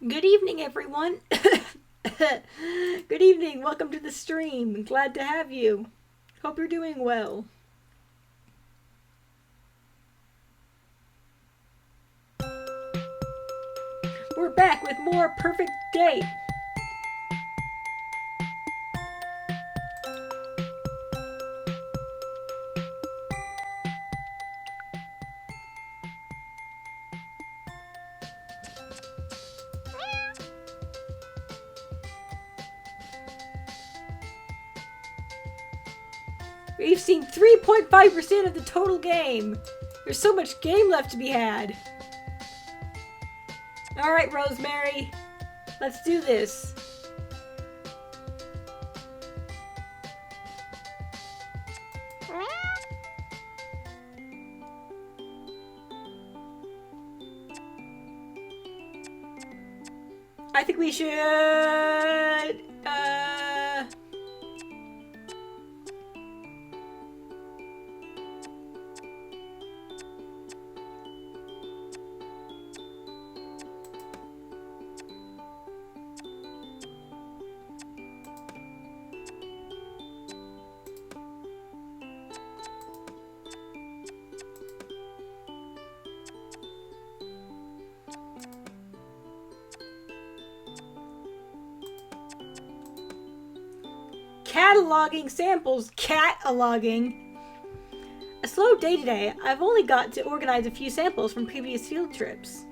Good evening, everyone. Good evening. Welcome to the stream. Glad to have you. Hope you're doing well. We're back with more Perfect Day. We've seen 3.5% of the total game. There's so much game left to be had. Alright, Rosemary. Let's do this. I think we should... cataloging samples. Cataloging. A slow day today. I've only got to organize a few samples from previous field trips.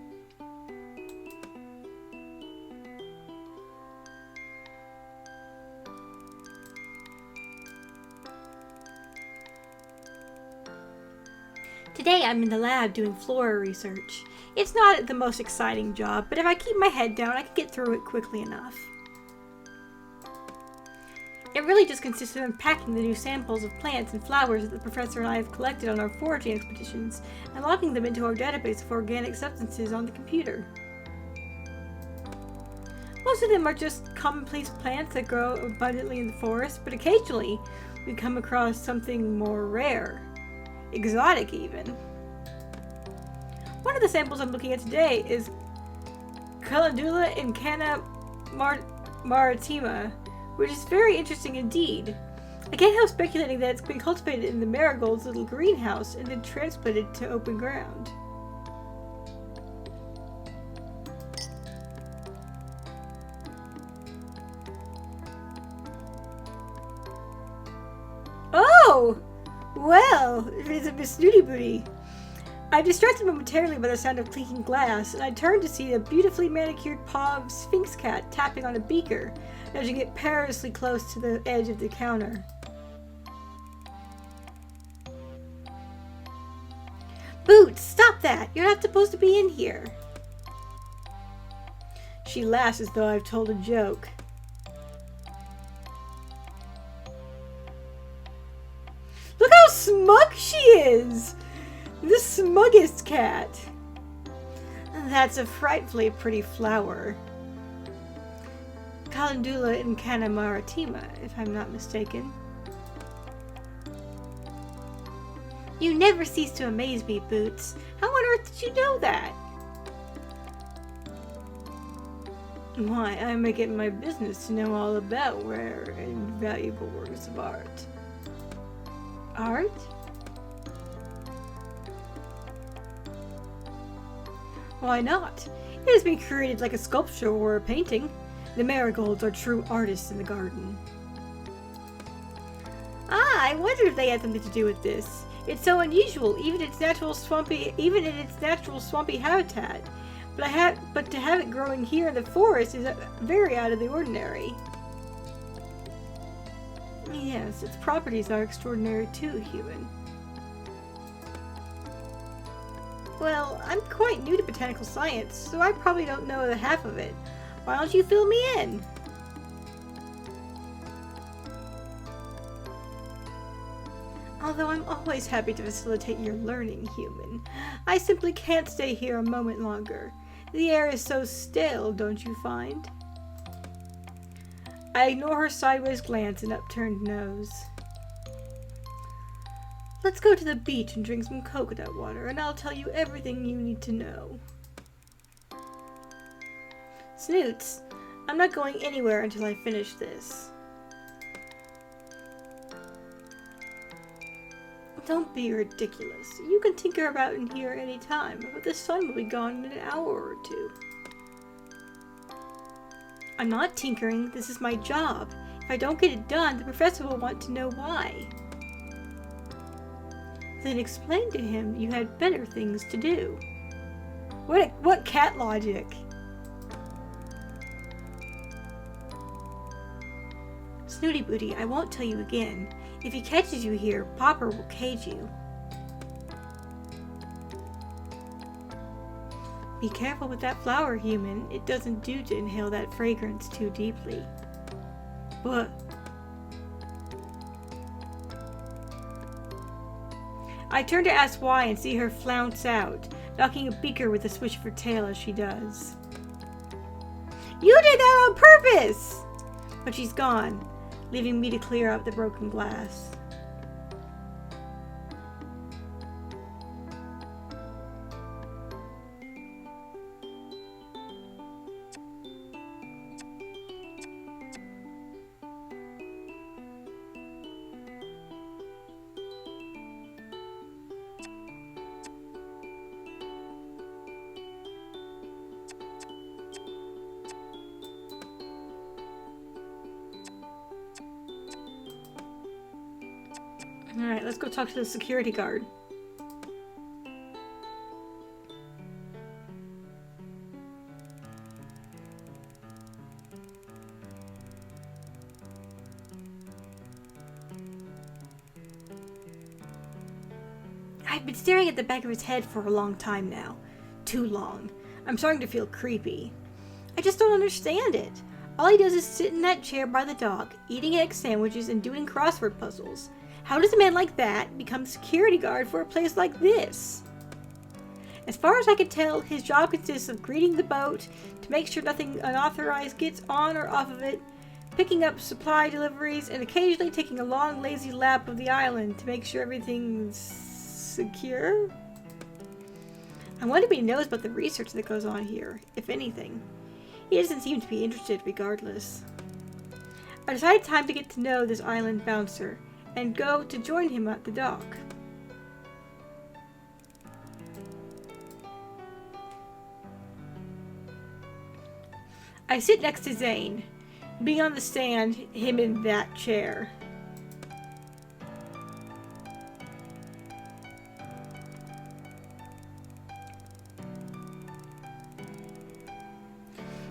Today I'm in the lab doing flora research. It's not the most exciting job, but if I keep my head down, I can get through it quickly enough. It really just consists of unpacking the new samples of plants and flowers that the professor and I have collected on our foraging expeditions and logging them into our database of organic substances on the computer. Most of them are just commonplace plants that grow abundantly in the forest, but occasionally we come across something more rare. Exotic, even. One of the samples I'm looking at today is Calendula incana maritima, which is very interesting indeed. I can't help speculating that it's been cultivated in the marigold's little greenhouse and then transplanted to open ground. Oh! Well, it's a Miss Snooty Booty. I'm distracted momentarily by the sound of clinking glass, and I turn to see a beautifully manicured paw of Sphinx cat tapping on a beaker, nudging it perilously close to the edge of the counter. Boots, stop that! You're not supposed to be in here. She laughs as though I've told a joke. Look how smug she is! The smuggest cat. That's a frightfully pretty flower. Calendula incana maritima, if I'm not mistaken. You never cease to amaze me, Boots. How on earth did you know that? Why, I make it my business to know all about rare and valuable works of art. Art? Why not? It has been created like a sculpture or a painting. The marigolds are true artists in the garden. Ah, I wonder if they had something to do with this. It's so unusual, even in its natural swampy habitat. But to have it growing here in the forest is very out of the ordinary. Yes, its properties are extraordinary too, human. Well, I'm quite new to botanical science, so I probably don't know the half of it. Why don't you fill me in? Although I'm always happy to facilitate your learning, human, I simply can't stay here a moment longer. The air is so stale, don't you find? I ignore her sideways glance and upturned nose. Let's go to the beach and drink some coconut water, and I'll tell you everything you need to know. Snoots, I'm not going anywhere until I finish this. Don't be ridiculous. You can tinker about in here any time, but the sun will be gone in an hour or two. I'm not tinkering. This is my job. If I don't get it done, the professor will want to know why. Then explain to him you had better things to do. What cat logic? Snooty Booty, I won't tell you again. If he catches you here, Popper will cage you. Be careful with that flower, human. It doesn't do to inhale that fragrance too deeply. But I turn to ask why and see her flounce out, knocking a beaker with a swish of her tail as she does. You did that on purpose! But she's gone, leaving me to clear out the broken glass. Alright, let's go talk to the security guard. I've been staring at the back of his head for a long time now. Too long. I'm starting to feel creepy. I just don't understand it. All he does is sit in that chair by the dock, eating egg sandwiches and doing crossword puzzles. How does a man like that become security guard for a place like this? As far as I can tell, his job consists of greeting the boat to make sure nothing unauthorized gets on or off of it, picking up supply deliveries, and occasionally taking a long, lazy lap of the island to make sure everything's secure. I wonder if he knows about the research that goes on here, if anything. He doesn't seem to be interested regardless. I decided time to get to know this island bouncer and go to join him at the dock. I sit next to Zane, being on the stand, him in that chair.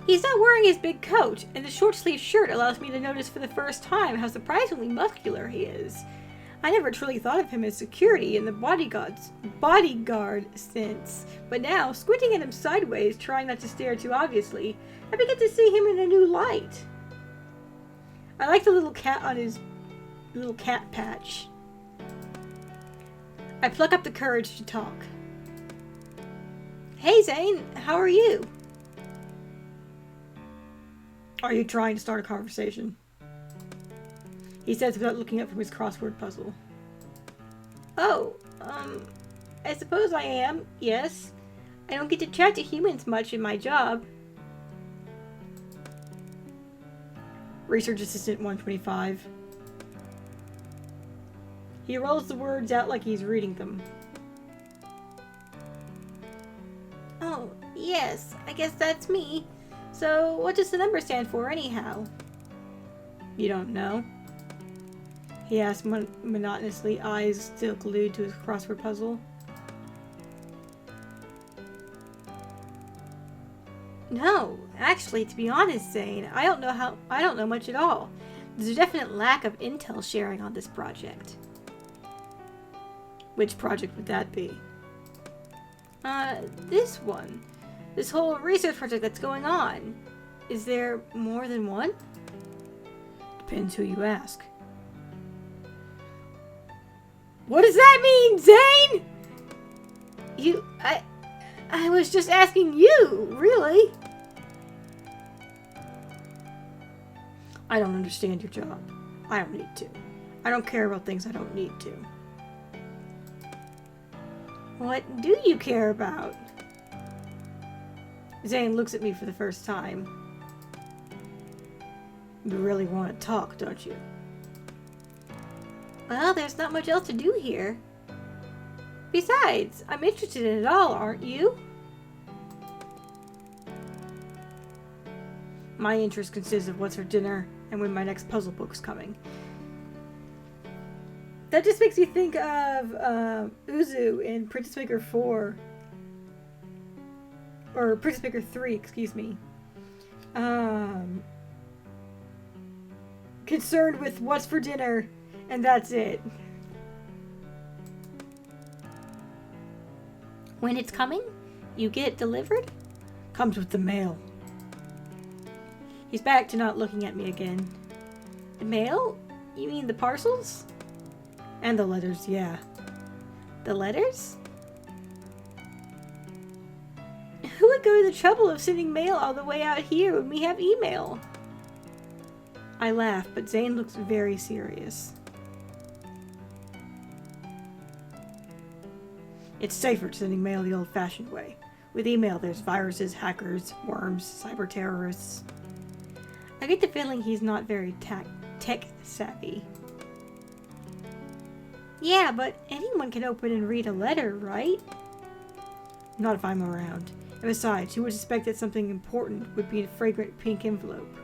He's not wearing his big coat, and the short-sleeved shirt allows me to notice for the first time how surprisingly muscular he is. I never truly thought of him as security in the bodyguard sense, but now, squinting at him sideways, trying not to stare too obviously, I begin to see him in a new light. I like the little cat on his little cat patch. I pluck up the courage to talk. Hey Zane, how are you? Are you trying to start a conversation? He says without looking up from his crossword puzzle. Oh, I suppose I am, yes. I don't get to chat to humans much in my job. Research Assistant 125. He rolls the words out like he's reading them. Oh, yes, I guess that's me. So, what does the number stand for anyhow? You don't know? He asked monotonously, eyes still glued to his crossword puzzle. No, actually, to be honest, Zane, I don't know much at all. There's a definite lack of intel sharing on this project. Which project would that be? This one. This whole research project that's going on. Is there more than one? Depends who you ask. What does that mean, Zane? I was just asking you, really. I don't understand your job. I don't need to. I don't care about things I don't need to. What do you care about? Zane looks at me for the first time. You really want to talk, don't you? Well, there's not much else to do here. Besides, I'm interested in it all, aren't you? My interest consists of what's for dinner and when my next puzzle book's coming. That just makes me think of Uzu in Princess Maker 4. Or Princess Maker 3, excuse me. Concerned with what's for dinner, and that's it. When it's coming, you get it delivered? Comes with the mail. He's back to not looking at me again. The mail? You mean the parcels? And the letters, yeah. The letters? Who would go to the trouble of sending mail all the way out here when we have email? I laugh, but Zane looks very serious. It's safer sending mail the old-fashioned way. With email, there's viruses, hackers, worms, cyber terrorists. I get the feeling he's not very tech-savvy. Yeah, but anyone can open and read a letter, right? Not if I'm around. And besides, who would suspect that something important would be in a fragrant pink envelope?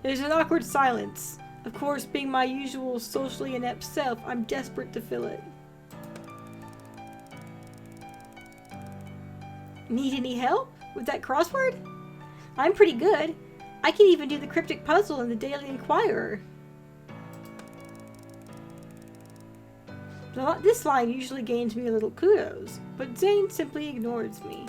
There's an awkward silence. Of course, being my usual socially inept self, I'm desperate to fill it. Need any help with that crossword? I'm pretty good. I can even do the cryptic puzzle in the Daily Inquirer. This line usually gains me a little kudos, but Zane simply ignores me.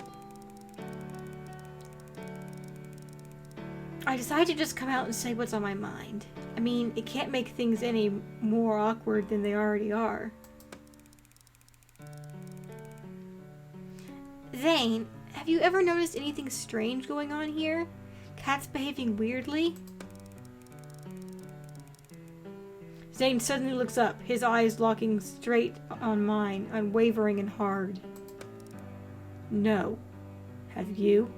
I decide to just come out and say what's on my mind. I mean, it can't make things any more awkward than they already are. Zane, have you ever noticed anything strange going on here? Cats behaving weirdly? Zane suddenly looks up, his eyes locking straight on mine, unwavering and hard. No. Have you?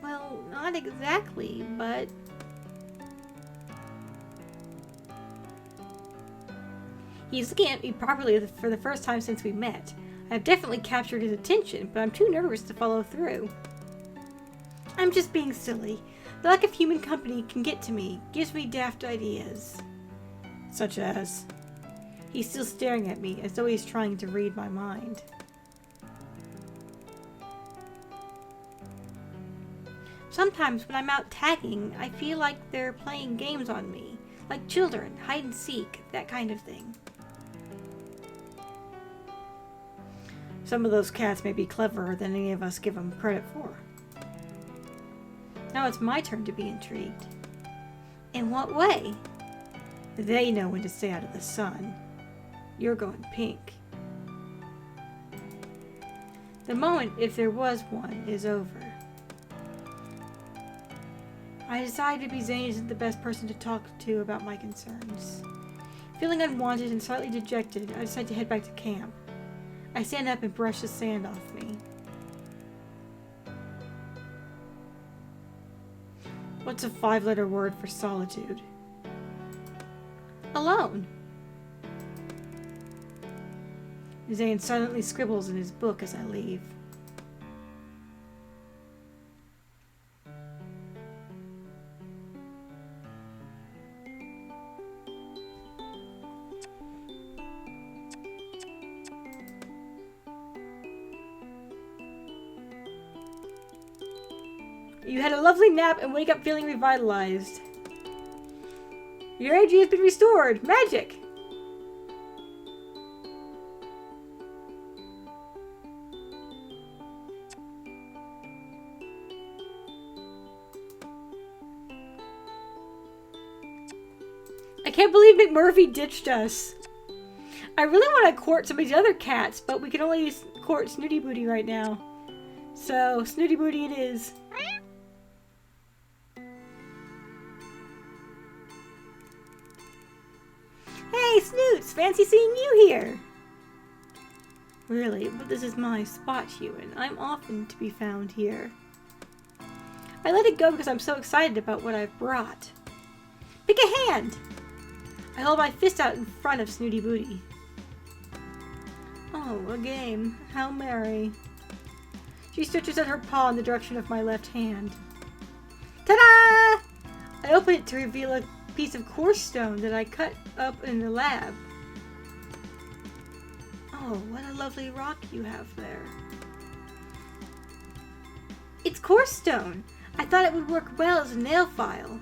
Well, not exactly, but... He's looking at me properly for the first time since we met. I've definitely captured his attention, but I'm too nervous to follow through. I'm just being silly. The lack of human company can get to me, gives me daft ideas. Such as? He's still staring at me, as though he's trying to read my mind. Sometimes when I'm out tagging, I feel like they're playing games on me. Like children, hide and seek, that kind of thing. Some of those cats may be cleverer than any of us give them credit for. Now it's my turn to be intrigued. In what way? They know when to stay out of the sun. You're going pink. The moment, if there was one, is over. I decide maybe Zane isn't the best person to talk to about my concerns. Feeling unwanted and slightly dejected, I decide to head back to camp. I stand up and brush the sand off me. What's a 5-letter word for solitude? Alone. Zane silently scribbles in his book as I leave. You had a lovely nap and wake up feeling revitalized. Your energy has been restored. Magic! I can't believe McMurphy ditched us. I really want to court some of these other cats, but we can only court Snooty Booty right now. So, Snooty Booty it is. Hey, Snoots! Fancy seeing you here! Really, but this is my spot, Ewan. I'm often to be found here. I let it go because I'm so excited about what I've brought. Pick a hand! I hold my fist out in front of Snooty Booty. Oh, a game. How merry. She stretches out her paw in the direction of my left hand. Ta-da! I open it to reveal a piece of coarse stone that I cut up in the lab. Oh, what a lovely rock you have there. It's coarse stone. I thought it would work well as a nail file.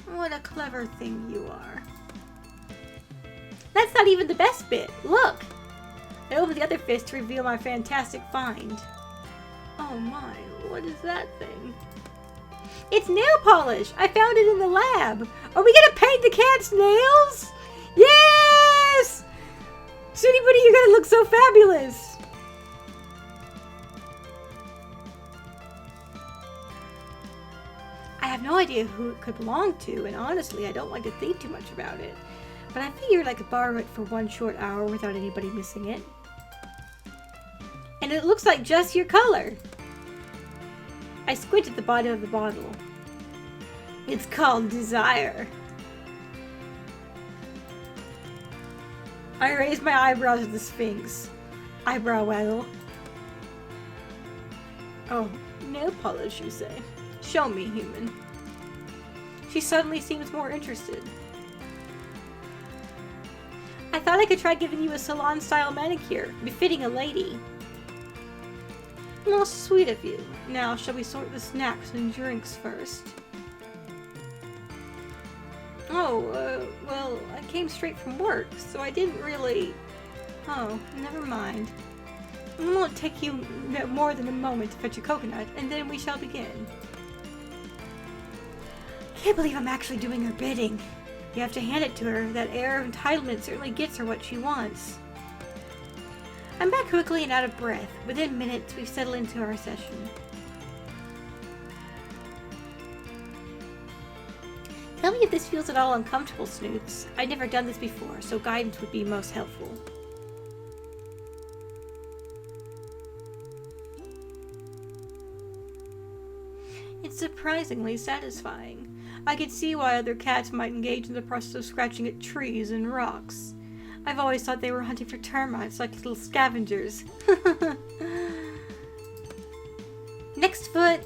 What a clever thing you are. That's not even the best bit. Look! I open the other fist to reveal my fantastic find. Oh my, what is that thing? It's nail polish! I found it in the lab! Are we gonna paint the cat's nails? Yes! Snooty Booty, you're gonna look so fabulous! I have no idea who it could belong to, and honestly, I don't like to think too much about it. But I figured I could borrow it for one short hour without anybody missing it. And it looks like just your color. I squint at the bottom of the bottle. It's called Desire. I raise my eyebrows at the Sphinx. Eyebrow waggle. Oh, nail polish, you say? Show me, human. She suddenly seems more interested. I thought I could try giving you a salon-style manicure, befitting a lady. Well, sweet of you. Now, shall we sort the snacks and drinks first? Oh, well, I came straight from work, so I didn't really... Oh, never mind. It won't take you more than a moment to fetch a coconut, and then we shall begin. Can't believe I'm actually doing her bidding. You have to hand it to her. That air of entitlement certainly gets her what she wants. I'm back quickly and out of breath. Within minutes, we've settled into our session. Tell me if this feels at all uncomfortable, Snoots. I've never done this before, so guidance would be most helpful. It's surprisingly satisfying. I could see why other cats might engage in the process of scratching at trees and rocks. I've always thought they were hunting for termites like little scavengers. Next foot!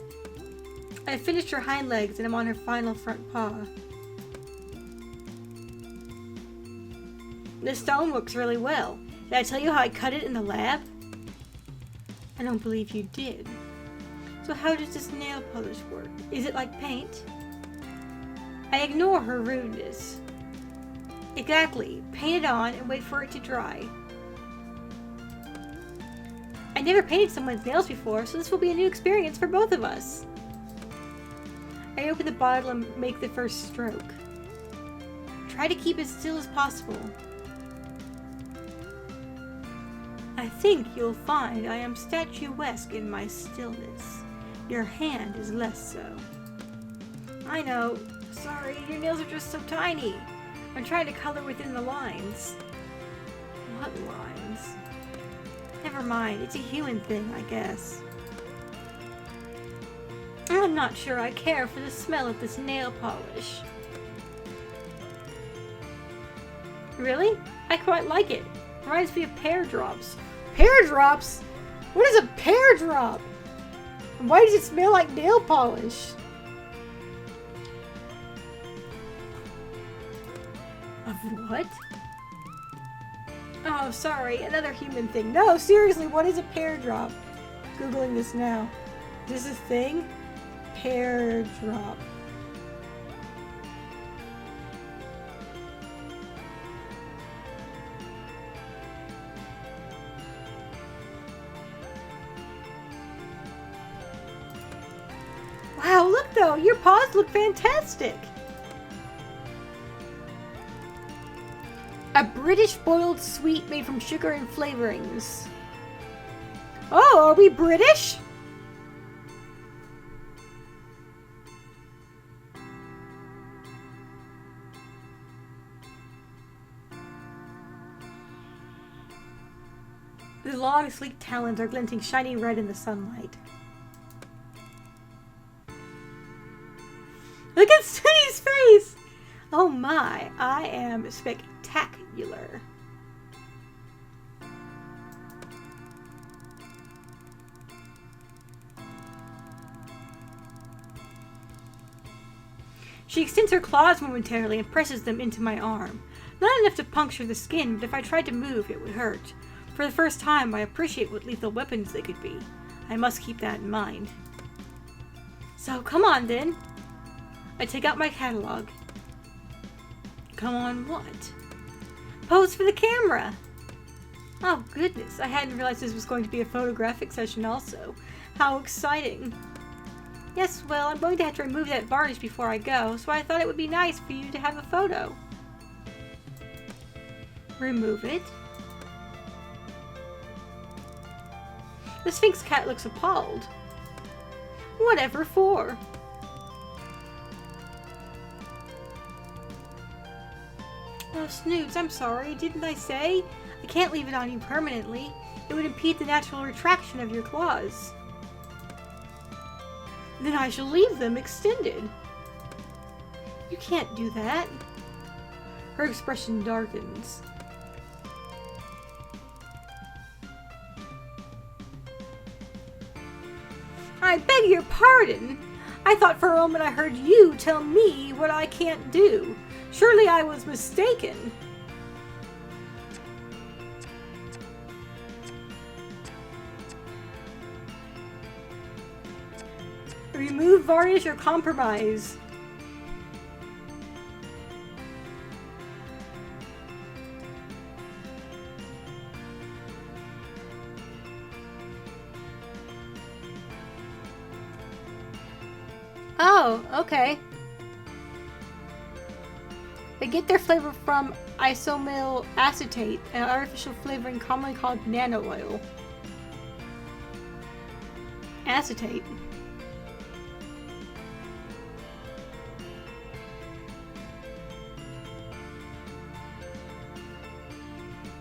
I have finished her hind legs and I'm on her final front paw. This stone works really well. Did I tell you how I cut it in the lab? I don't believe you did. So how does this nail polish work? Is it like paint? I ignore her rudeness. Exactly. Paint it on and wait for it to dry. I never painted someone's nails before, so this will be a new experience for both of us. I open the bottle and make the first stroke. Try to keep as still as possible. I think you'll find I am statuesque in my stillness. Your hand is less so. I know. Sorry, your nails are just so tiny. I'm trying to color within the lines. What lines? Never mind, it's a human thing, I guess. I'm not sure I care for the smell of this nail polish. Really? I quite like it. Reminds me of pear drops. Pear drops? What is a pear drop? And why does it smell like nail polish? Of what? Oh, sorry, another human thing. No, seriously, what is a pear drop? Googling this now. Is this a thing? Pear drop. Wow, look though, your paws look fantastic. A British boiled sweet made from sugar and flavorings. Oh, are we British? The long, sleek talons are glinting shiny red in the sunlight. Look at Snooty's face! Oh my, I am spectacular. She extends her claws momentarily and presses them into my arm. Not enough to puncture the skin, but if I tried to move, it would hurt. For the first time, I appreciate what lethal weapons they could be. I must keep that in mind. So, come on then. I take out my catalog. Come on what? Pose for the camera! Oh goodness, I hadn't realized this was going to be a photographic session also. How exciting. Yes, well, I'm going to have to remove that varnish before I go, so I thought it would be nice for you to have a photo. Remove it. The Sphinx cat looks appalled. Whatever for? Oh, Snoots, I'm sorry. Didn't I say? I can't leave it on you permanently. It would impede the natural retraction of your claws. Then I shall leave them extended. You can't do that. Her expression darkens. I beg your pardon. I thought for a moment I heard you tell me what I can't do. Surely I was mistaken. Remove varnish or compromise. Oh, okay. They get their flavor from isomyl acetate, an artificial flavoring commonly called banana oil. Acetate.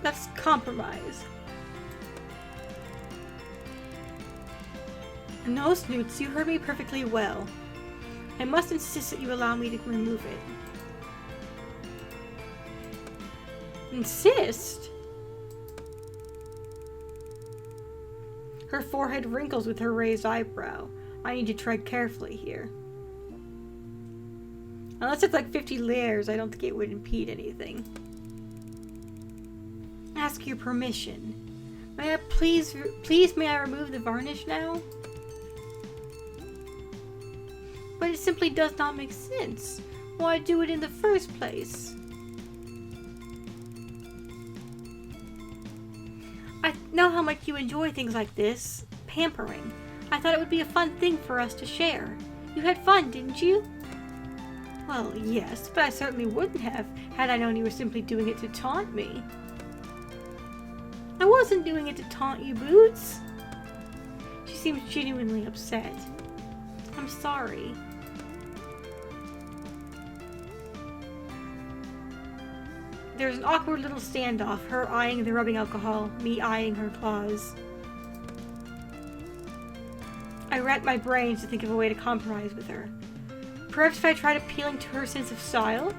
That's compromise. No, Snoots, you heard me perfectly well. I must insist that you allow me to remove it. Insist? Her forehead wrinkles with her raised eyebrow. I need to tread carefully here. Unless it's like 50 layers, I don't think it would impede anything. Ask your permission. May I please may I remove the varnish now? But it simply does not make sense. Why do it in the first place? I know how much you enjoy things like this. Pampering. I thought it would be a fun thing for us to share. You had fun, didn't you? Well, yes, but I certainly wouldn't have had I known you were simply doing it to taunt me. I wasn't doing it to taunt you, Boots. She seems genuinely upset. I'm sorry. There's an awkward little standoff, her eyeing the rubbing alcohol, me eyeing her claws. I racked my brains to think of a way to compromise with her. Perhaps if I tried appealing to her sense of style?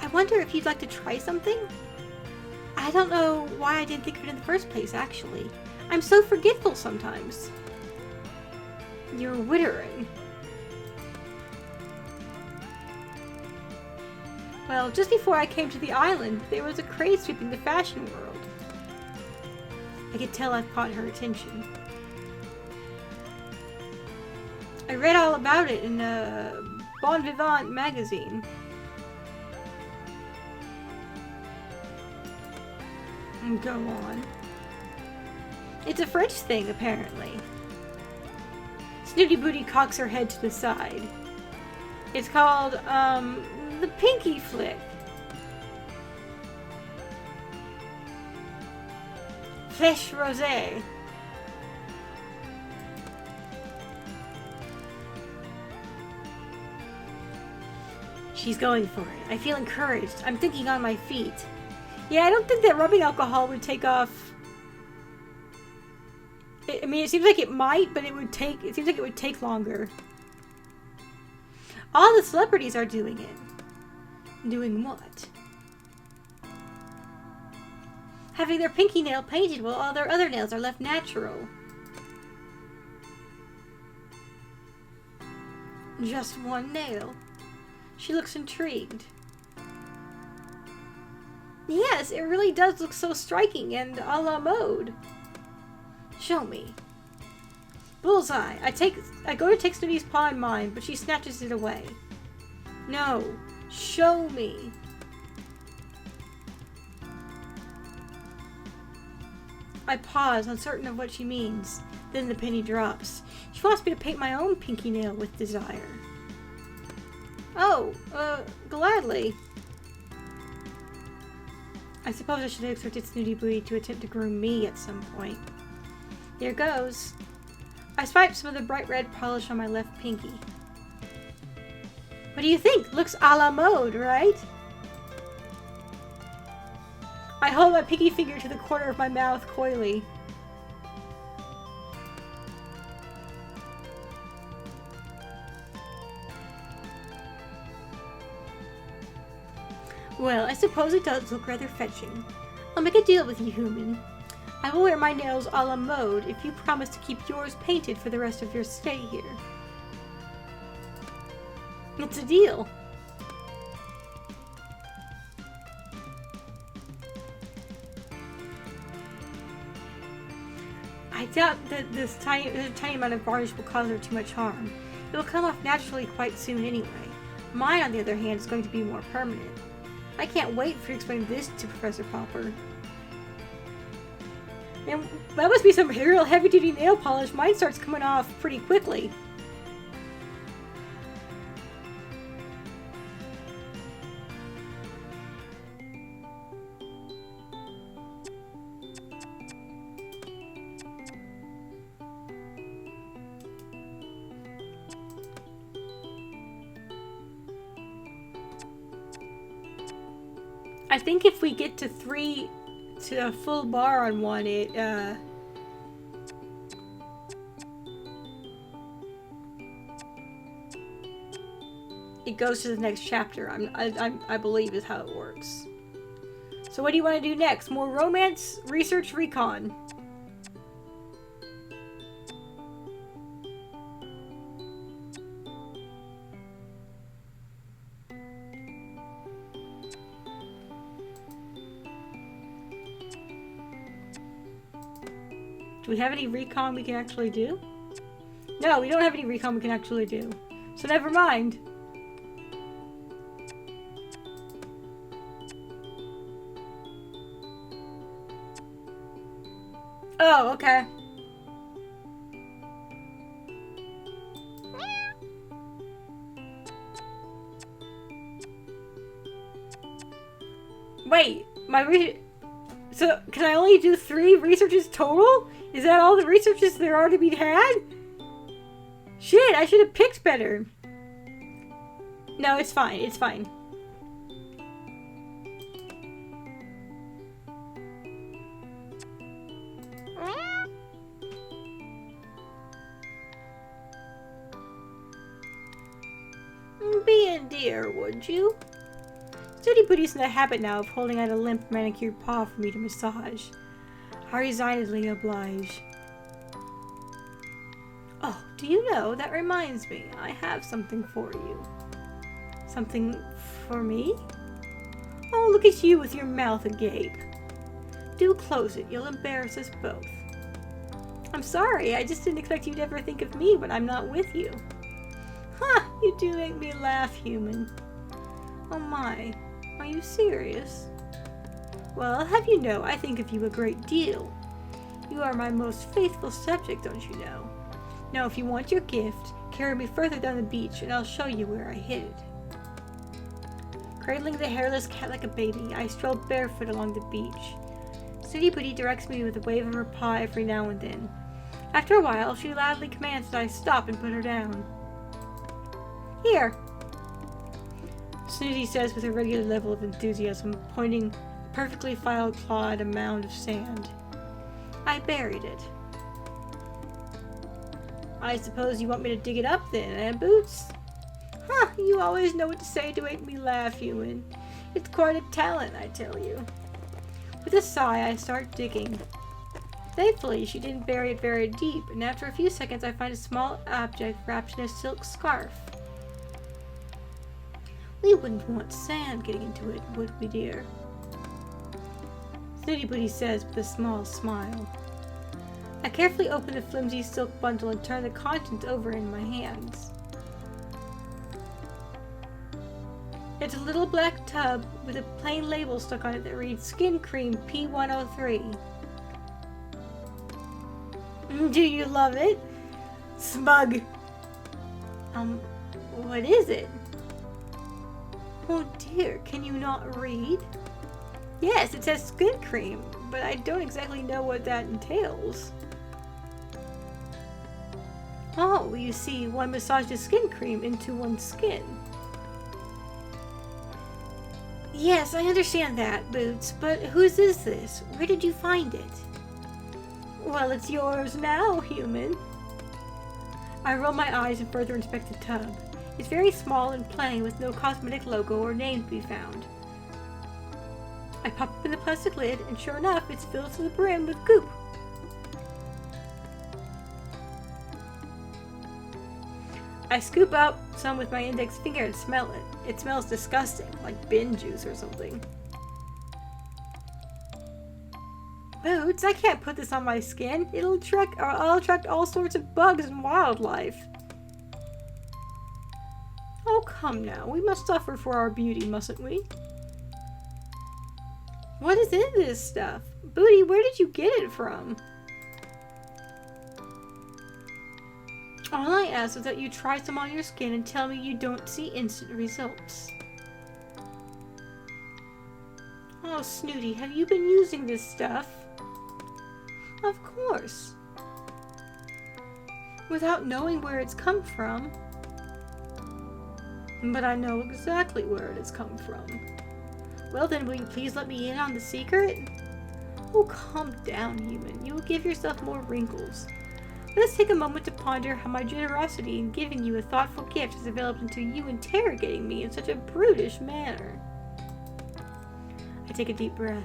I wonder if you'd like to try something? I don't know why I didn't think of it in the first place, actually. I'm so forgetful sometimes. You're wittering. Well, just before I came to the island, there was a craze sweeping the fashion world. I could tell I've caught her attention. I read all about it in a Bon Vivant magazine. Go on. It's a French thing, apparently. Snooty Booty cocks her head to the side. It's called, the Pinky Flick. Flèche Rosée. She's going for it. I feel encouraged. I'm thinking on my feet. Yeah, I don't think that rubbing alcohol would take off. I mean, it seems like it might, but it seems like it would take longer. All the celebrities are doing it. Doing what? Having their pinky nail painted while all their other nails are left natural. Just one nail. She looks intrigued. Yes, it really does look so striking and a la mode. Show me. Bullseye. I go to take Snooty's paw in mine, but she snatches it away. No. Show me. I pause, uncertain of what she means. Then the penny drops. She wants me to paint my own pinky nail with desire. Oh, gladly. I suppose I should have expected Snooty Booty to attempt to groom me at some point. Here goes. I swiped some of the bright red polish on my left pinky. What do you think? Looks a la mode, right? I hold my pinky finger to the corner of my mouth coyly. Well, I suppose it does look rather fetching. I'll make a deal with you, human. I will wear my nails a la mode if you promise to keep yours painted for the rest of your stay here. It's a deal. I doubt that this tiny amount of varnish will cause her too much harm. It will come off naturally quite soon anyway. Mine, on the other hand, is going to be more permanent. I can't wait for you to explain this to Professor Popper. Man, that must be some real heavy-duty nail polish. Mine starts coming off pretty quickly. I think if we get to a full bar on one, it goes to the next chapter. I believe is how it works. So what do you want to do next? More romance, research, recon. Do we have any recon we can actually do? No, we don't have any recon we can actually do. So never mind. Oh, okay. Wait, so can I only do 3 researches total? Is that all the researches there are to be had? Shit, I should have picked better. No, it's fine. It's fine. Be a dear, would you? Snooty Booty's in the habit now of holding out a limp manicured paw for me to massage. I resignedly oblige. Oh, do you know, that reminds me, I have something for you. Something for me? Oh, look at you with your mouth agape. Do close it, you'll embarrass us both. I'm sorry, I just didn't expect you to ever think of me when I'm not with you. Ha! You do make me laugh, human. Oh my, are you serious? Well, I'll have you know, I think of you a great deal. You are my most faithful subject, don't you know? Now, if you want your gift, carry me further down the beach, and I'll show you where I hid it. Cradling the hairless cat like a baby, I stroll barefoot along the beach. Snooty Booty directs me with a wave of her paw every now and then. After a while, she loudly commands that I stop and put her down. Here. Snooty says with a regular level of enthusiasm, pointing a perfectly filed claw at a mound of sand. I buried it. I suppose you want me to dig it up then, eh, Boots? Huh, you always know what to say to make me laugh, human. It's quite a talent, I tell you. With a sigh, I start digging. Thankfully, she didn't bury it very deep, and after a few seconds I find a small object wrapped in a silk scarf. We wouldn't want sand getting into it, would we, dear? Snooty Booty says with a small smile. I carefully open the flimsy silk bundle and turn the contents over in my hands. It's a little black tub with a plain label stuck on it that reads Skin Cream P103. Do you love it? Smug. What is it? Oh dear, can you not read? Yes, it says skin cream, but I don't exactly know what that entails. Oh, you see, one massages skin cream into one's skin. Yes, I understand that, Boots, but whose is this? Where did you find it? Well, it's yours now, human. I roll my eyes and further inspect the tub. It's very small and plain with no cosmetic logo or name to be found. I pop open the plastic lid and sure enough, it's filled to the brim with goop. I scoop up some with my index finger and smell it. It smells disgusting, like bin juice or something. Boots, I can't put this on my skin. I'll attract all sorts of bugs and wildlife. Oh, come now. We must suffer for our beauty, mustn't we? What is in this stuff? Booty, where did you get it from? All I ask is that you try some on your skin and tell me you don't see instant results. Oh, Snooty, have you been using this stuff? Of course. Without knowing where it's come from. But I know exactly where it has come from. Well then, will you please let me in on the secret? Oh, calm down, human. You will give yourself more wrinkles. Let us take a moment to ponder how my generosity in giving you a thoughtful gift has developed into you interrogating me in such a brutish manner. I take a deep breath.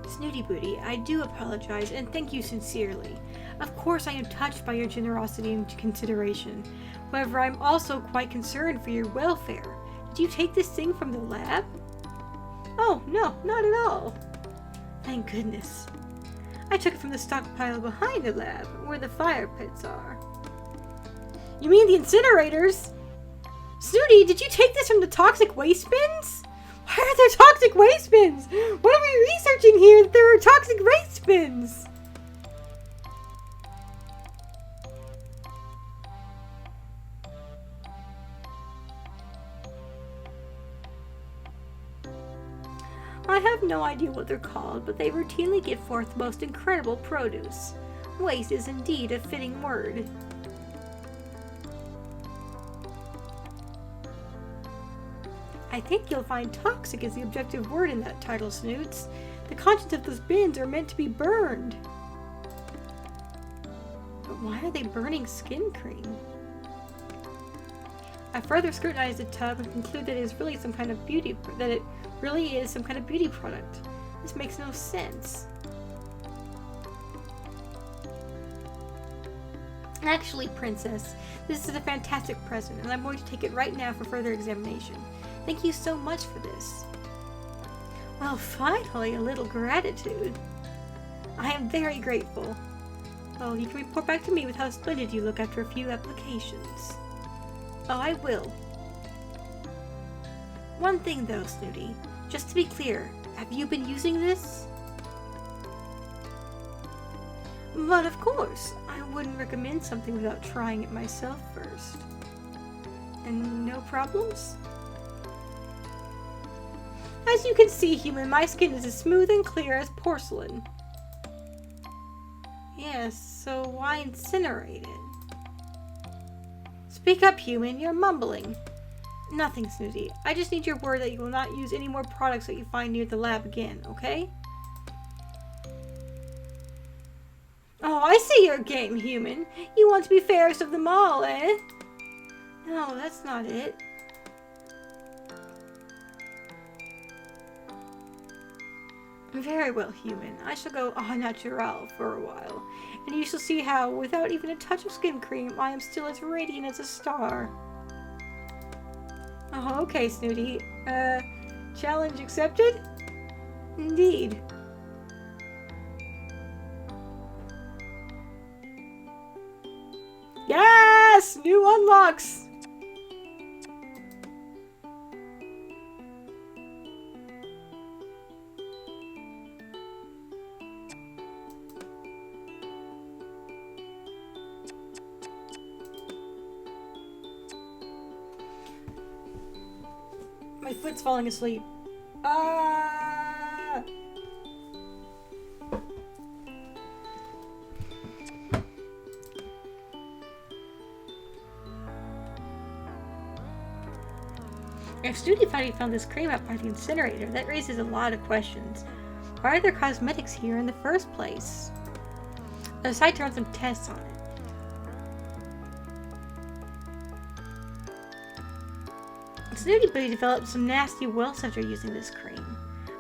Snooty Booty, I do apologize and thank you sincerely. Of course I am touched by your generosity and consideration. However, I'm also quite concerned for your welfare. Did you take this thing from the lab? Oh, no, not at all. Thank goodness. I took it from the stockpile behind the lab, where the fire pits are. You mean the incinerators? Snooty, did you take this from the toxic waste bins? Why are there toxic waste bins? What are we researching here that there are toxic waste bins? I have no idea what they're called, but they routinely give forth the most incredible produce. Waste is indeed a fitting word. I think you'll find toxic is the objective word in that title, Snoots. The contents of those bins are meant to be burned. But why are they burning skin cream? I further scrutinize the tub and conclude that it is really some kind of beauty product. This makes no sense. Actually, Princess, this is a fantastic present, and I'm going to take it right now for further examination. Thank you so much for this. Well, finally, a little gratitude. I am very grateful. Well, you can report back to me with how splendid you look after a few applications. Oh, I will. One thing though, Snooty. Just to be clear, have you been using this? But of course, I wouldn't recommend something without trying it myself first. And no problems? As you can see, human, my skin is as smooth and clear as porcelain. Yes, so why incinerate it? Speak up, human, you're mumbling. Nothing, Snooty. I just need your word that you will not use any more products that you find near the lab again, okay? Oh, I see your game, human. You want to be fairest of them all, eh? No, that's not it. Very well, human. I shall go au naturel for a while, and you shall see how, without even a touch of skin cream, I am still as radiant as a star. Oh, okay, Snooty. Challenge accepted? Indeed. Yes! New unlocks! My foot's falling asleep. Ah! If Snooty finally found this cream up by the incinerator, that raises a lot of questions. Why are there cosmetics here in the first place? I decided to run some tests on it. Snooty Booty developed some nasty welts after using this cream.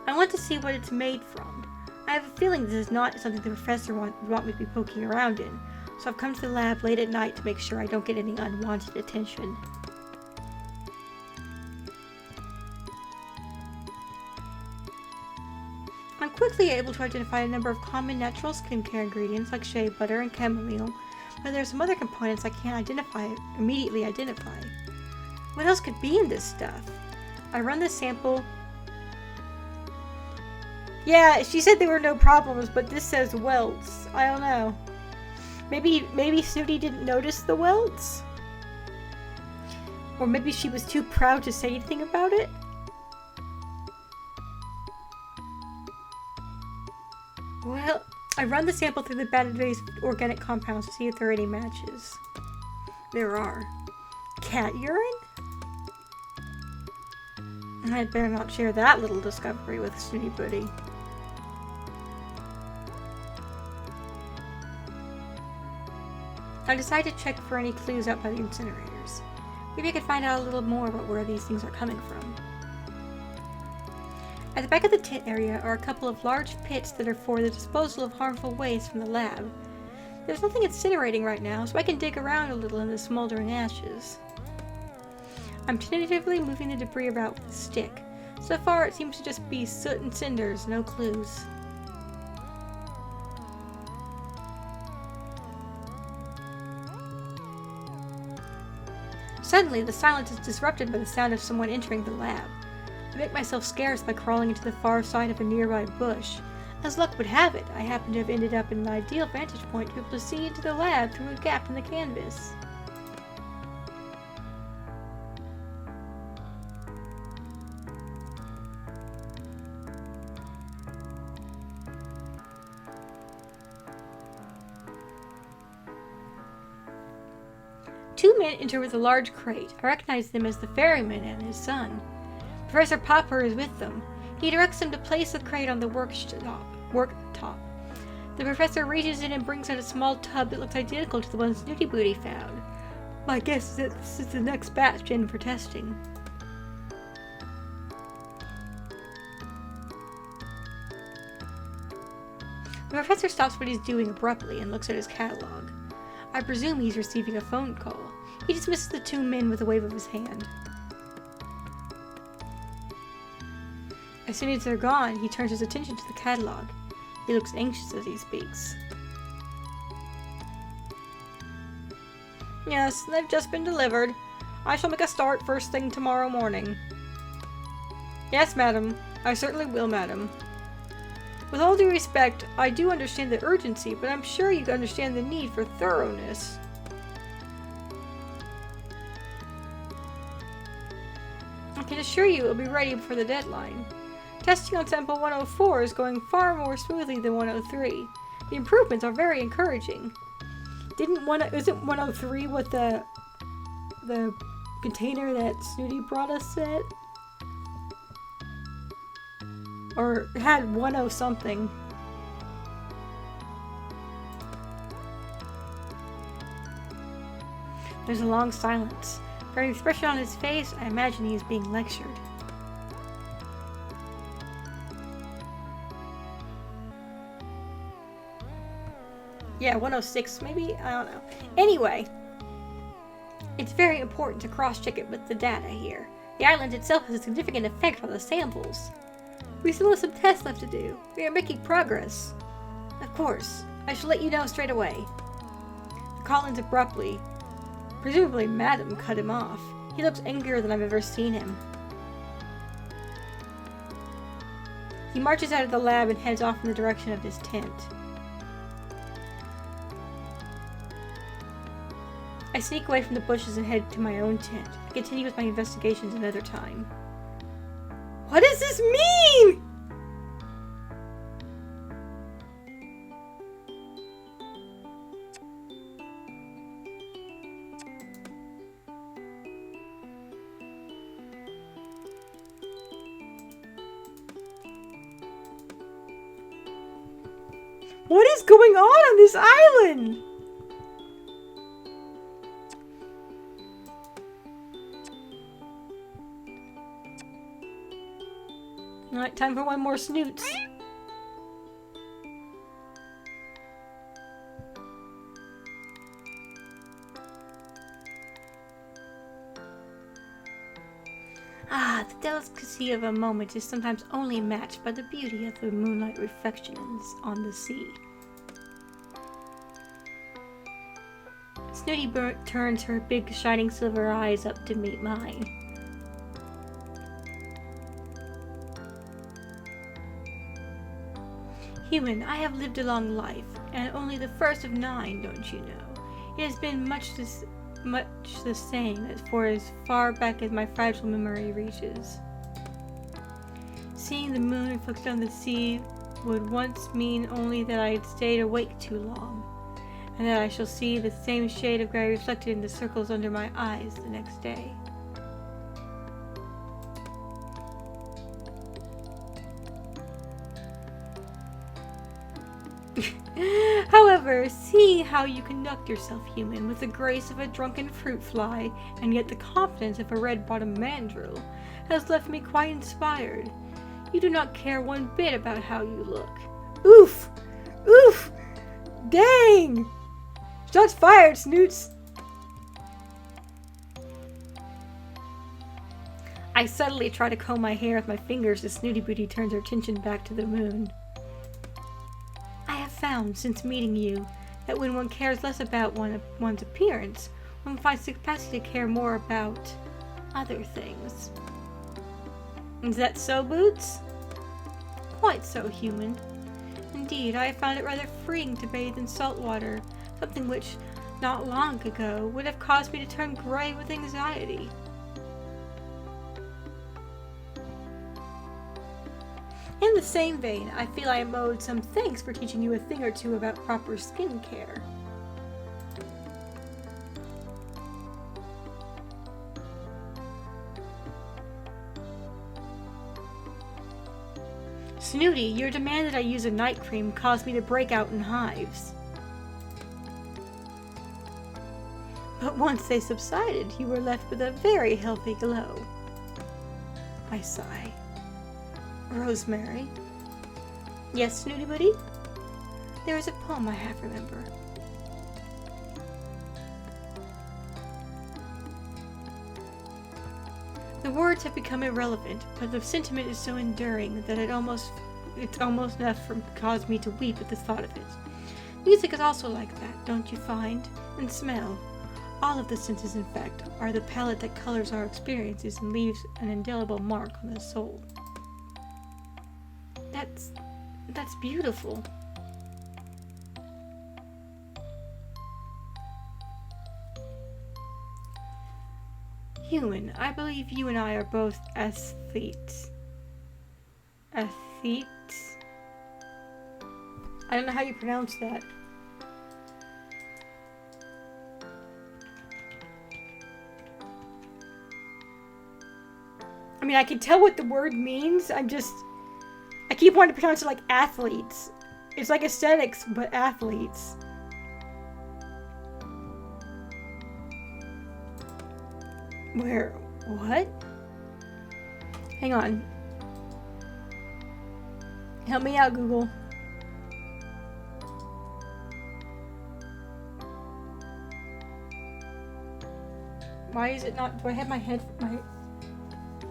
I want to see what it's made from. I have a feeling this is not something the professor would want me to be poking around in, so I've come to the lab late at night to make sure I don't get any unwanted attention. I'm quickly able to identify a number of common natural skincare ingredients like shea butter and chamomile, but there are some other components I can't immediately identify. What else could be in this stuff? I run the sample. Yeah, she said there were no problems, but this says welts. I don't know. Maybe Snooty didn't notice the welts? Or maybe she was too proud to say anything about it? Well, I run the sample through the database of organic compounds to see if there are any matches. There are. Cat urine? I'd better not share that little discovery with Snooty Booty. I decided to check for any clues out by the incinerators. Maybe I could find out a little more about where these things are coming from. At the back of the tent area are a couple of large pits that are for the disposal of harmful waste from the lab. There's nothing incinerating right now, so I can dig around a little in the smoldering ashes. I'm tentatively moving the debris about with a stick. So far it seems to just be soot and cinders, no clues. Suddenly, the silence is disrupted by the sound of someone entering the lab. I make myself scarce by crawling into the far side of a nearby bush. As luck would have it, I happen to have ended up in an ideal vantage point to be able to see into the lab through a gap in the canvas. Two men enter with a large crate. I recognize them as the ferryman and his son. Professor Popper is with them. He directs them to place the crate on the worktop. The professor reaches in and brings out a small tub that looks identical to the one Snooty Booty found. My guess is that this is the next batch in for testing. The professor stops what he's doing abruptly and looks at his catalog. I presume he's receiving a phone call. He dismisses the two men with a wave of his hand. As soon as they're gone, he turns his attention to the catalog. He looks anxious as he speaks. Yes, they've just been delivered. I shall make a start first thing tomorrow morning. Yes, madam. I certainly will, madam. With all due respect, I do understand the urgency, but I'm sure you understand the need for thoroughness. I can assure you it will be ready before the deadline. Testing on sample 104 is going far more smoothly than 103. The improvements are very encouraging. Isn't 103 what the container that Snooty brought us at? Or it had 10 something. There's a long silence. From the expression on his face, I imagine he is being lectured. Yeah, 106 maybe? I don't know. Anyway, it's very important to cross-check it with the data here. The island itself has a significant effect on the samples. We still have some tests left to do. We are making progress. Of course. I shall let you know straight away. Collins abruptly. Presumably Madam cut him off. He looks angrier than I've ever seen him. He marches out of the lab and heads off in the direction of his tent. I sneak away from the bushes and head to my own tent. I continue with my investigations another time. What does this mean? What is going on this island? Alright, time for one more snoots. Ah, the delicacy of a moment is sometimes only matched by the beauty of the moonlight reflections on the sea. Snooty turns her big shining silver eyes up to meet mine. Human, I have lived a long life, and only the first of 9, don't you know? It has been much the same as for as far back as my fragile memory reaches. Seeing the moon reflected on the sea would once mean only that I had stayed awake too long, and that I shall see the same shade of grey reflected in the circles under my eyes the next day. However, seeing how you conduct yourself, human, with the grace of a drunken fruit fly, and yet the confidence of a red-bottomed mandrill, has left me quite inspired. You do not care one bit about how you look. Oof! Oof! Dang! Shots fired, Snoots! I subtly try to comb my hair with my fingers as Snooty Booty turns her attention back to the moon. I have found, since meeting you, that when one cares less about one's appearance, one finds the capacity to care more about other things. Is that so, Boots? Quite so, human. Indeed, I have found it rather freeing to bathe in salt water, something which, not long ago, would have caused me to turn gray with anxiety. In the same vein, I feel I am owed some thanks for teaching you a thing or two about proper skin care. Snooty, your demand that I use a night cream caused me to break out in hives. But once they subsided, you were left with a very healthy glow. I sigh. Rosemary. Yes, Snooty Booty? There is a poem I half remember. The words have become irrelevant, but the sentiment is so enduring that it's almost enough to cause me to weep at the thought of it. Music is also like that, don't you find? And smell. All of the senses, in fact, are the palette that colors our experiences and leaves an indelible mark on the soul. That's beautiful. Human, I believe you and I are both aesthetes. Athlete. I don't know how you pronounce that. I mean, I can tell what the word means. I keep wanting to pronounce it like athletes. It's like aesthetics, but athletes. Where? What? Hang on. Help me out, Google. Why is it not? Do I have my head?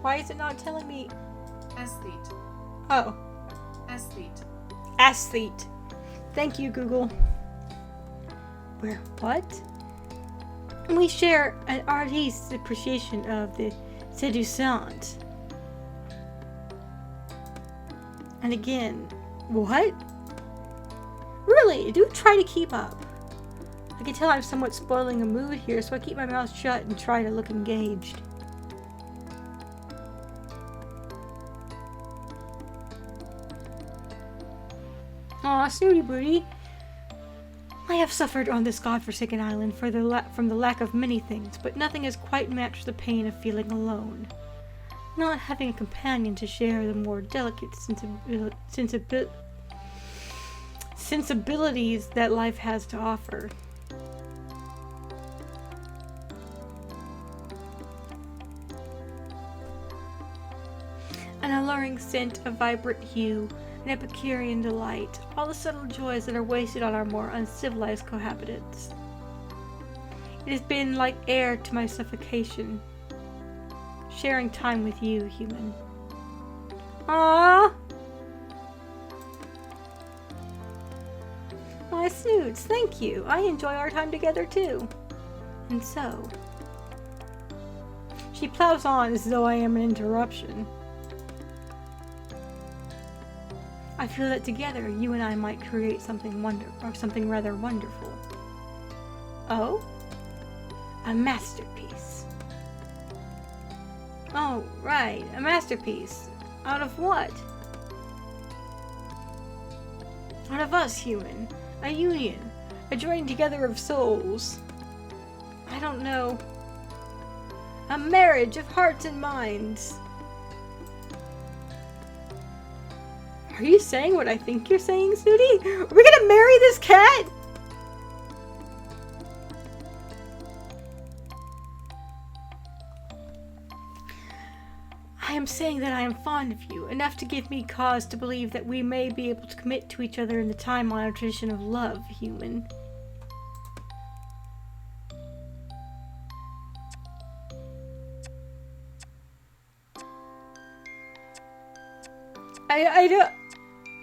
Why is it not telling me? Athlete. Oh. Athlete. Athlete. Thank you, Google. Where? What? We share an artist's appreciation of the séduisante. And again, what? Really, do try to keep up. I can tell I'm somewhat spoiling a mood here, so I keep my mouth shut and try to look engaged. Aw, snooty booty. I have suffered on this godforsaken island from the lack of many things, but nothing has quite matched the pain of feeling alone. Not having a companion to share the more delicate sensibilities that life has to offer. An alluring scent, a vibrant hue, an Epicurean delight, all the subtle joys that are wasted on our more uncivilized cohabitants. It has been like air to my suffocation, sharing time with you, human. Aww! My snoots, thank you. I enjoy our time together too. And so, she plows on as though I am an interruption. I feel that together, you and I might create something rather wonderful. Oh? A masterpiece. Oh, right, a masterpiece. Out of what? Out of us, human. A union. A joining together of souls. I don't know. A marriage of hearts and minds. Are you saying what I think you're saying, Snooty? Are we gonna marry this cat? I am saying that I am fond of you, enough to give me cause to believe that we may be able to commit to each other in the time-honored tradition of love, human.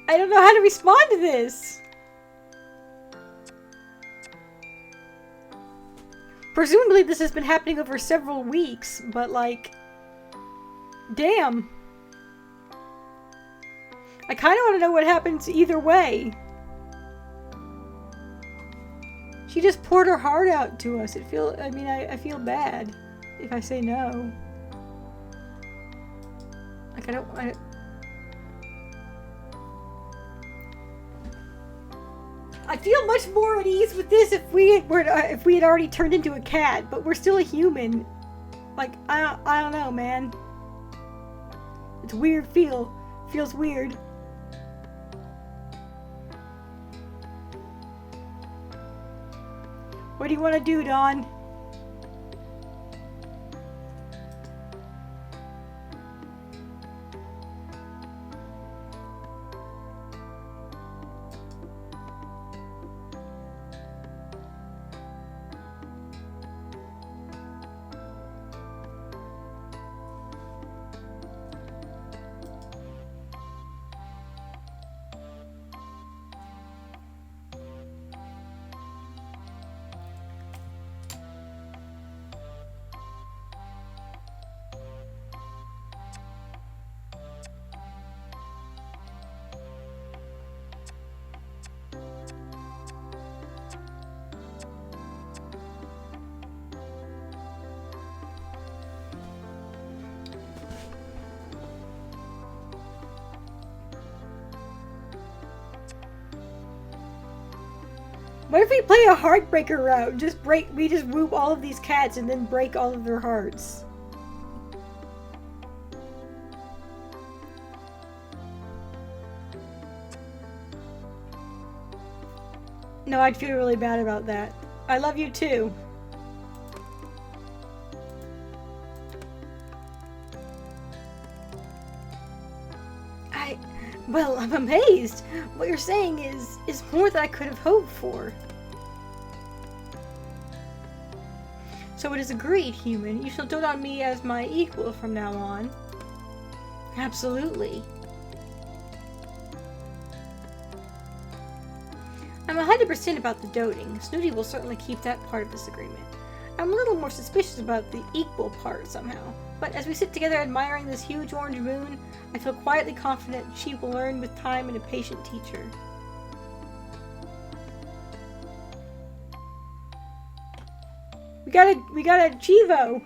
I don't know how to respond to this. Presumably this has been happening over several weeks, but like, damn. I kind of want to know what happens either way. She just poured her heart out to us. I feel bad if I say no. Like, I feel much more at ease with this if we had already turned into a cat, but we're still a human. Like, I don't know, man. It's a weird feel. Feels weird. What do you want to do, Dawn? What if we play a heartbreaker route? We just whoop all of these cats and then break all of their hearts. No, I'd feel really bad about that. I love you too. Well, I'm amazed. What you're saying is more than I could have hoped for. So it is agreed, human. You shall dote on me as my equal from now on. Absolutely. I'm 100% about the doting. Snooty will certainly keep that part of this agreement. I'm a little more suspicious about the equal part somehow. But as we sit together admiring this huge orange moon, I feel quietly confident she will learn with time and a patient teacher. We got a Chivo!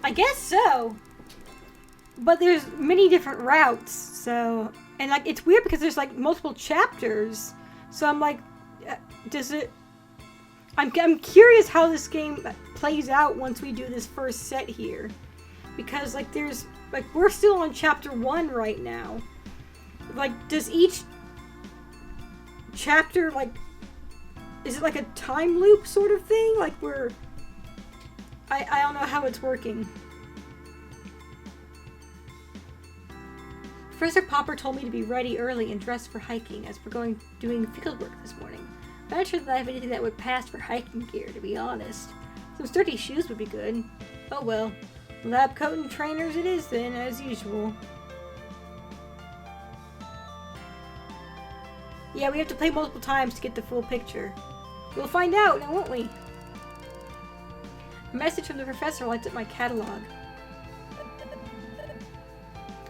I guess so. But there's many different routes, so... And, like, it's weird because there's, like, multiple chapters. So I'm like, does it... I'm curious how this game plays out once we do this first set here. Because, like, there's... Like, we're still on chapter 1 right now. Like, does each chapter, like... Is it like a time loop sort of thing? Like, we're... I don't know how it's working. Professor Popper told me to be ready early and dressed for hiking as we're doing field work this morning. I'm not sure that I have anything that would pass for hiking gear, to be honest. Some sturdy shoes would be good. Oh well. Lab coat and trainers it is then, as usual. Yeah, we have to play multiple times to get the full picture. We'll find out now, won't we? A message from the professor lights up my catalog.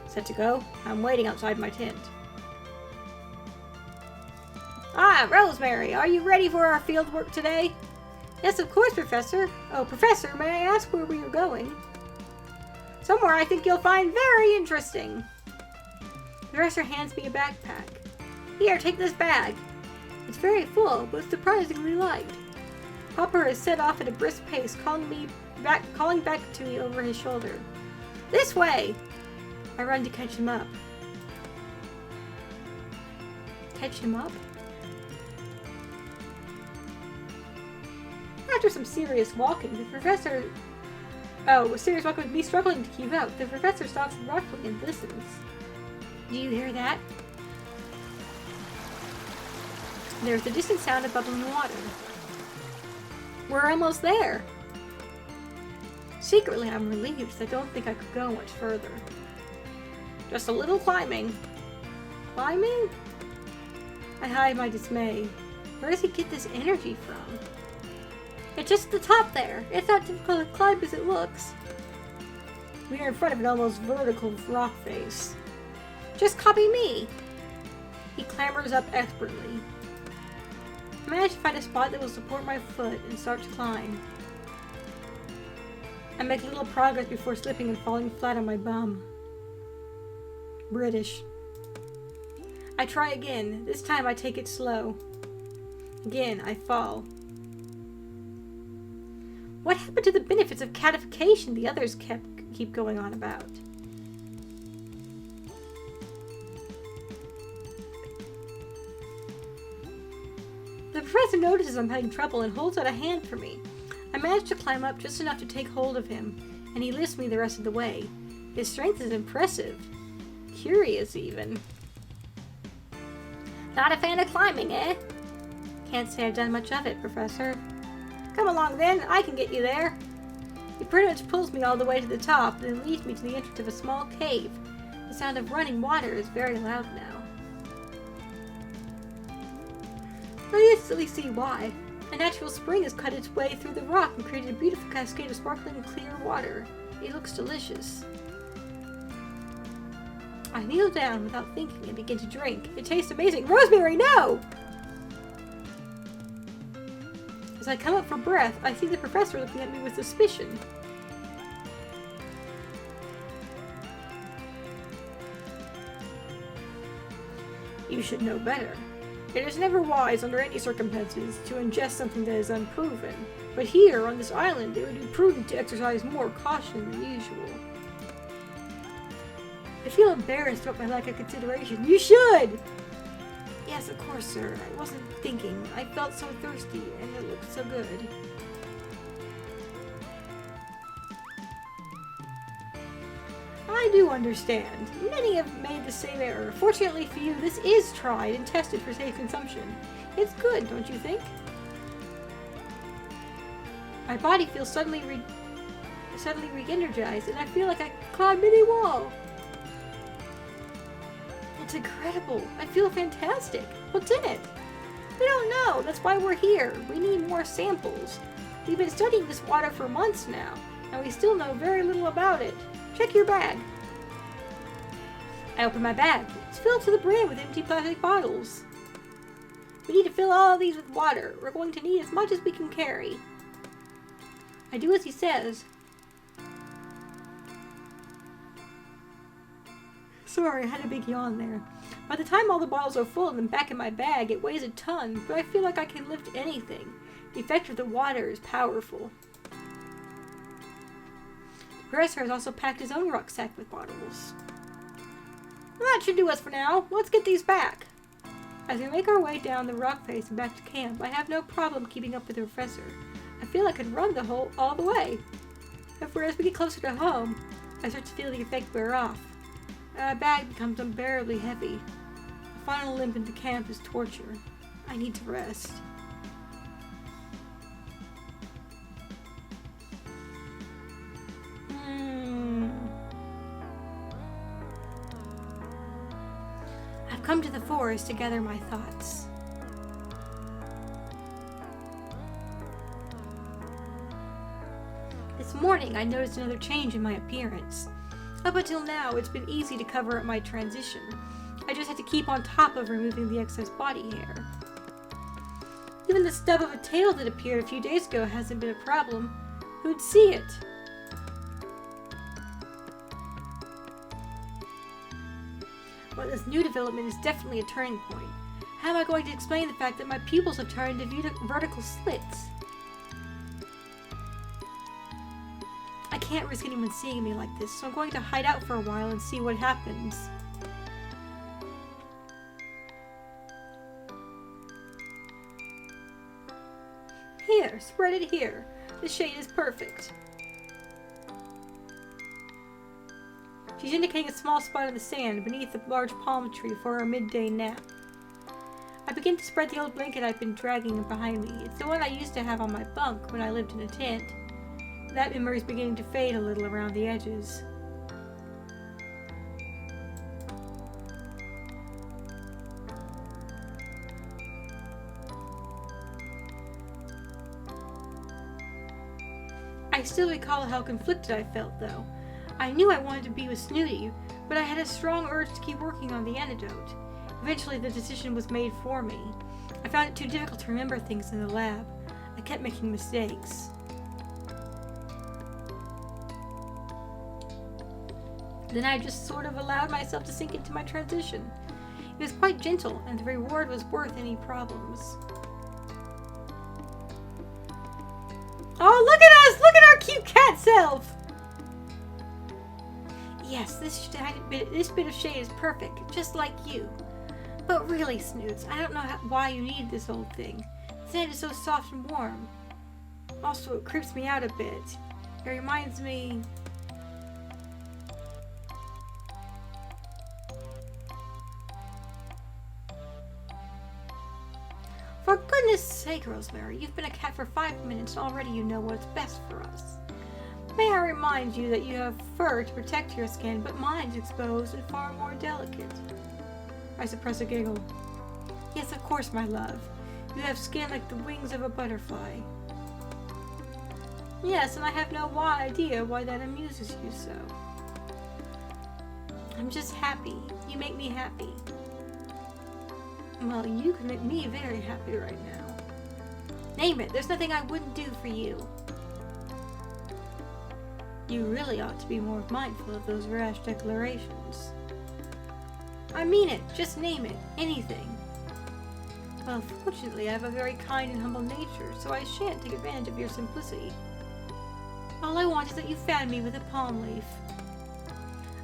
Set to go? I'm waiting outside my tent. Ah, Rosemary, are you ready for our field work today? Yes, of course, Professor. Oh, Professor, may I ask where we are going? Somewhere I think you'll find very interesting. The professor hands me a backpack. Here, take this bag. It's very full, but surprisingly light. Hopper has set off at a brisk pace, calling back to me over his shoulder. This way! I run to catch him up. Catch him up? After some serious walking, the professor... Oh, serious walking with me struggling to keep up. The professor stops abruptly and listens. Do you hear that? There's a distant sound of bubbling water. We're almost there. Secretly, I'm relieved because I don't think I could go much further. Just a little climbing. Climbing? I hide my dismay. Where does he get this energy from? It's just at the top there. It's not difficult to climb as it looks. We are in front of an almost vertical rock face. Just copy me. He clambers up expertly. I manage to find a spot that will support my foot and start to climb. I make little progress before slipping and falling flat on my bum. British. I try again. This time I take it slow. Again, I fall. What happened to the benefits of catification the others keep going on about? The professor notices I'm having trouble and holds out a hand for me. I manage to climb up just enough to take hold of him, and he lifts me the rest of the way. His strength is impressive. Curious, even. Not a fan of climbing, eh? Can't say I've done much of it, Professor. Come along then, I can get you there. He pretty much pulls me all the way to the top, then leads me to the entrance of a small cave. The sound of running water is very loud now. Oh, yes, instantly see why. A natural spring has cut its way through the rock and created a beautiful cascade of sparkling clear water. It looks delicious. I kneel down without thinking and begin to drink. It tastes amazing. Rosemary, no! As I come up for breath, I see the professor looking at me with suspicion. You should know better. It is never wise under any circumstances to ingest something that is unproven, but here on this island it would be prudent to exercise more caution than usual. I feel embarrassed about my lack of consideration. You should! Yes, of course, sir. I wasn't thinking. I felt so thirsty, and it looked so good. I do understand. Many have made the same error. Fortunately for you, this is tried and tested for safe consumption. It's good, don't you think? My body feels suddenly re-energized, and I feel like I climbed any wall. It's incredible. I feel fantastic. What's in it? We don't know. That's why we're here. We need more samples. We've been studying this water for months now, and we still know very little about it. Check your bag. I open my bag. It's filled to the brim with empty plastic bottles. We need to fill all of these with water. We're going to need as much as we can carry. I do as he says. Sorry, I had a big yawn there. By the time all the bottles are full and back in my bag, it weighs a ton, but I feel like I can lift anything. The effect of the water is powerful. The professor has also packed his own rucksack with bottles. Well, that should do us for now. Let's get these back. As we make our way down the rock face and back to camp, I have no problem keeping up with the professor. I feel I could run all the way. However, as we get closer to home, I start to feel the effect wear off. My bag becomes unbearably heavy. A final limp into camp is torture. I need to rest. I've come to the forest to gather my thoughts. This morning, I noticed another change in my appearance. Up until now, it's been easy to cover up my transition. I just had to keep on top of removing the excess body hair. Even the stub of a tail that appeared a few days ago hasn't been a problem. Who'd see it? Well, this new development is definitely a turning point. How am I going to explain the fact that my pupils have turned into vertical slits? I can't risk anyone seeing me like this, so I'm going to hide out for a while and see what happens. Here, spread it here. The shade is perfect. She's indicating a small spot in the sand beneath the large palm tree for our midday nap. I begin to spread the old blanket I've been dragging behind me. It's the one I used to have on my bunk when I lived in a tent. That memory is beginning to fade a little around the edges. I still recall how conflicted I felt, though. I knew I wanted to be with Snooty, but I had a strong urge to keep working on the antidote. Eventually, the decision was made for me. I found it too difficult to remember things in the lab. I kept making mistakes. Then I just sort of allowed myself to sink into my transition. It was quite gentle, and the reward was worth any problems. Oh, look at us! Look at our cute cat self! Yes, this bit of shade is perfect, just like you. But really, Snoots, I don't know why you need this old thing. The sand is so soft and warm. Also, it creeps me out a bit. It reminds me... For goodness sake, Rosemary, you've been a cat for 5 minutes and already you know what's best for us. May I remind you that you have fur to protect your skin, but mine's exposed and far more delicate. I suppress a giggle. Yes, of course, my love. You have skin like the wings of a butterfly. Yes, and I have no idea why that amuses you so. I'm just happy. You make me happy. Well, you can make me very happy right now. Name it. There's nothing I wouldn't do for you. You really ought to be more mindful of those rash declarations. I mean it. Just name it. Anything. Well, fortunately, I have a very kind and humble nature, so I shan't take advantage of your simplicity. All I want is that you fan me with a palm leaf.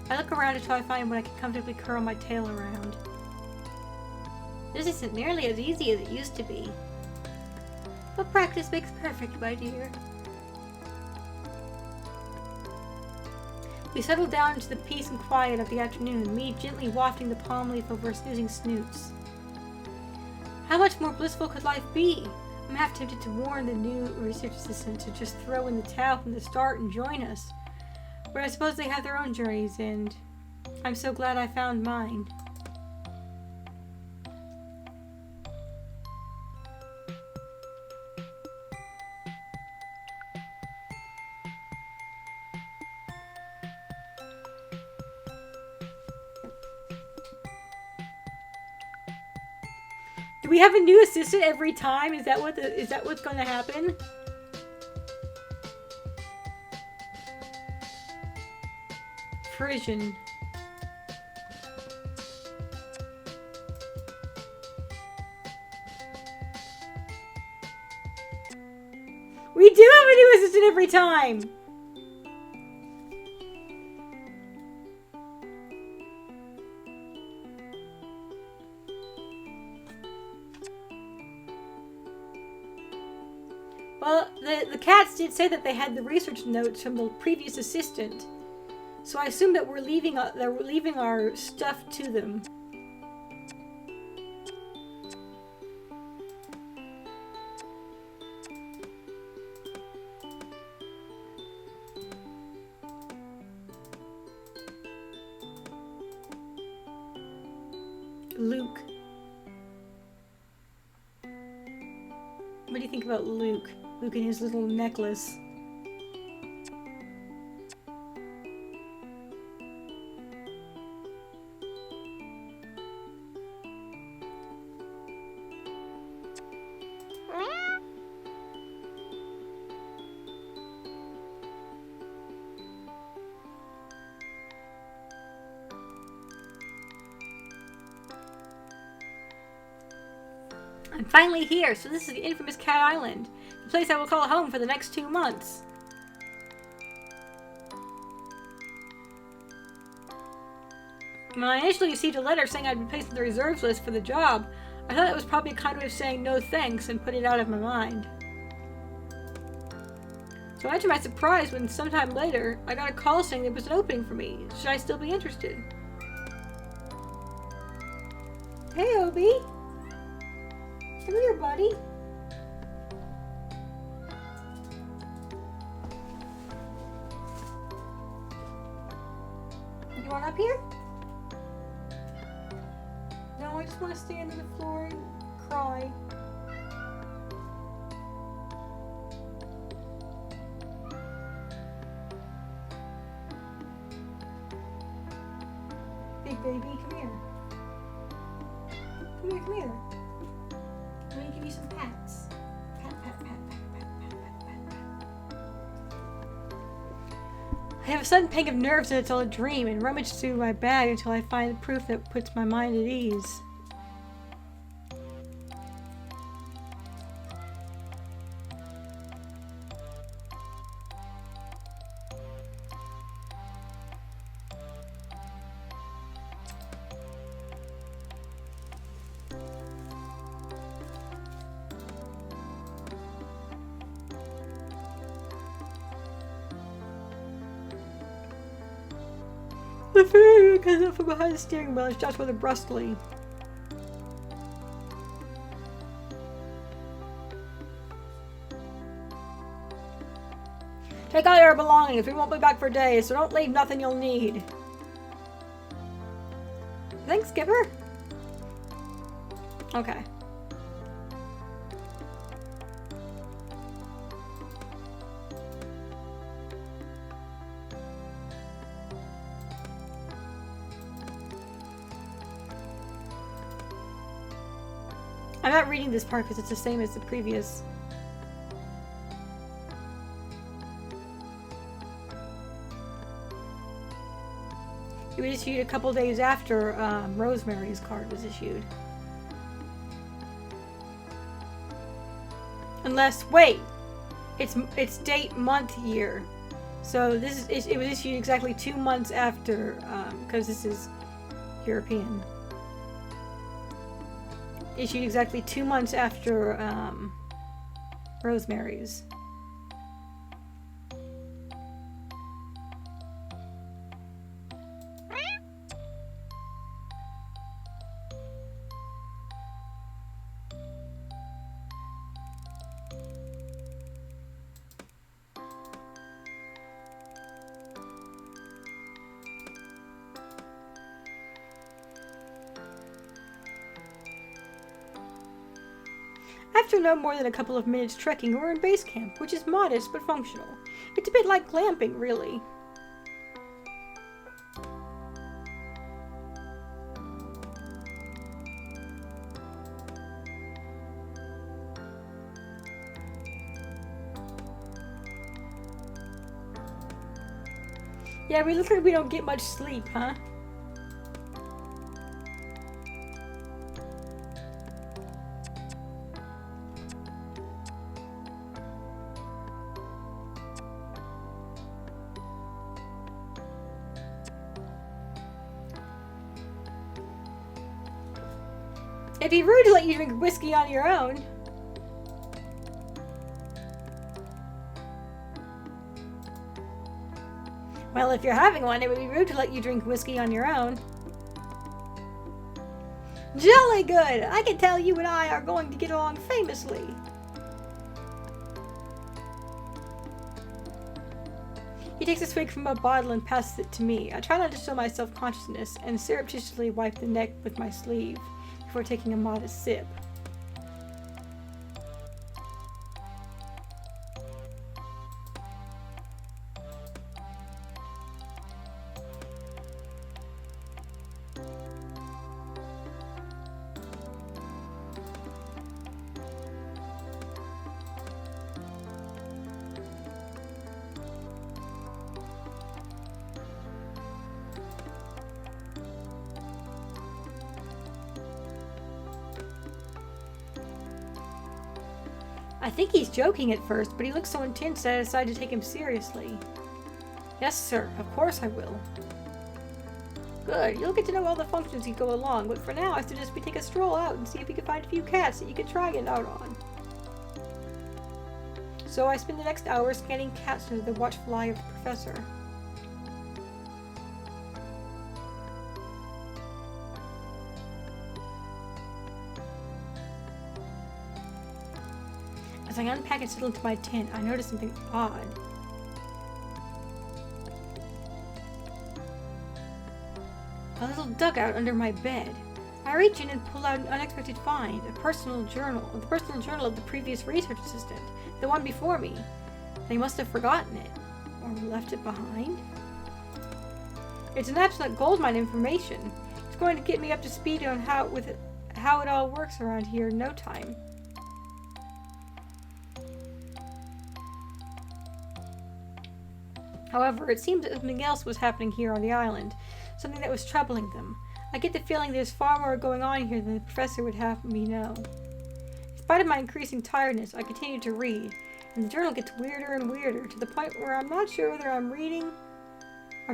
I look around until I find one I can comfortably curl my tail around. This isn't nearly as easy as it used to be. But practice makes perfect, my dear. We settle down into the peace and quiet of the afternoon, me gently wafting the palm leaf over our snoozing snoots. How much more blissful could life be? I'm half tempted to warn the new research assistant to just throw in the towel from the start and join us. But I suppose they have their own journeys, and I'm so glad I found mine. Do we have a new assistant every time? Is that what's going to happen? Frisian. We do have a new assistant every time! Well, the cats did say that they had the research notes from the previous assistant. So I assume that they're leaving our stuff to them. Luke. What do you think about Luke? Luke and his little necklace. I'm finally here, so this is the infamous Cat Island, the place I will call home for the next 2 months. When I initially received a letter saying I'd been placed on the reserves list for the job, I thought it was probably a kind way of saying no thanks and put it out of my mind. So much to my surprise when sometime later, I got a call saying there was an opening for me. Should I still be interested? Hey, Obi! Come here, buddy. You want up here? No, I just want to stand on the floor and cry. Big baby, come here. Come here, come here. I'm gonna give you some pats. Pat, pat, pat, pat, pat, pat, pat, pat. I have a sudden pang of nerves that it's all a dream and rummage through my bag until I find proof that puts my mind at ease. The figure comes up from behind the steering wheel and stops rather brusquely. Take all your belongings. We won't be back for days, so don't leave nothing you'll need. Thanks, Skipper. Okay. I'm not reading this part because it's the same as the previous. It was issued a couple days after Rosemary's card was issued. Unless, wait, it's date, month, year. So it was issued exactly 2 months after, because this is European. Issued exactly 2 months after Rosemary's. After no more than a couple of minutes trekking, we're in base camp, which is modest but functional. It's a bit like glamping, really. Yeah, we look like we don't get much sleep, huh? It'd be rude to let you drink whiskey on your own. Well, if you're having one, it would be rude to let you drink whiskey on your own. Jolly good! I can tell you and I are going to get along famously. He takes a swig from a bottle and passes it to me. I try not to show my self-consciousness and surreptitiously wipe the neck with my sleeve before taking a modest sip. I think he's joking at first, but he looks so intense that I decided to take him seriously. Yes, sir. Of course I will. Good. You'll get to know all the functions as you go along, but for now I suggest we take a stroll out and see if we can find a few cats that you can try it out on. So I spend the next hour scanning cats under the watchful eye of the professor. As I unpack and settle into my tent, I notice something odd. A little dugout under my bed. I reach in and pull out an unexpected find, a personal journal, the personal journal of the previous research assistant, the one before me. They must have forgotten it, or left it behind. It's an absolute goldmine information. It's going to get me up to speed on how it all works around here in no time. However, it seems that something else was happening here on the island, something that was troubling them. I get the feeling there's far more going on here than the professor would have me know. In spite of my increasing tiredness, I continue to read, and the journal gets weirder and weirder, to the point where I'm not sure whether I'm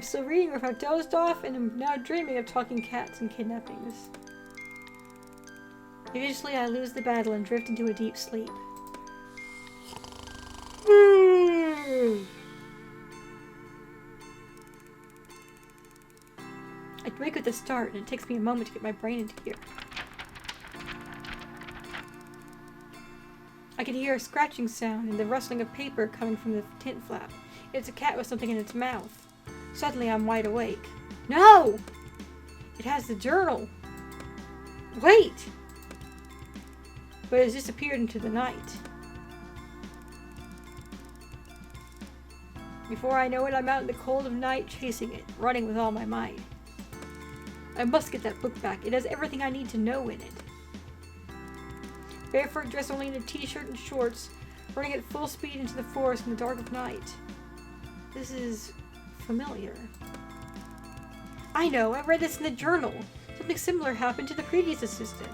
still reading, or if I've dozed off and am now dreaming of talking cats and kidnappings. Eventually, I lose the battle and drift into a deep sleep. I wake with a start, and it takes me a moment to get my brain into gear. I can hear a scratching sound and the rustling of paper coming from the tent flap. It's a cat with something in its mouth. Suddenly, I'm wide awake. No! It has the journal. Wait! But it has disappeared into the night. Before I know it, I'm out in the cold of night chasing it, running with all my might. I must get that book back. It has everything I need to know in it. barefoot, dressed only in a t-shirt and shorts, running at full speed into the forest in the dark of night. This is familiar. I know, I read this in the journal. Something similar happened to the previous assistant.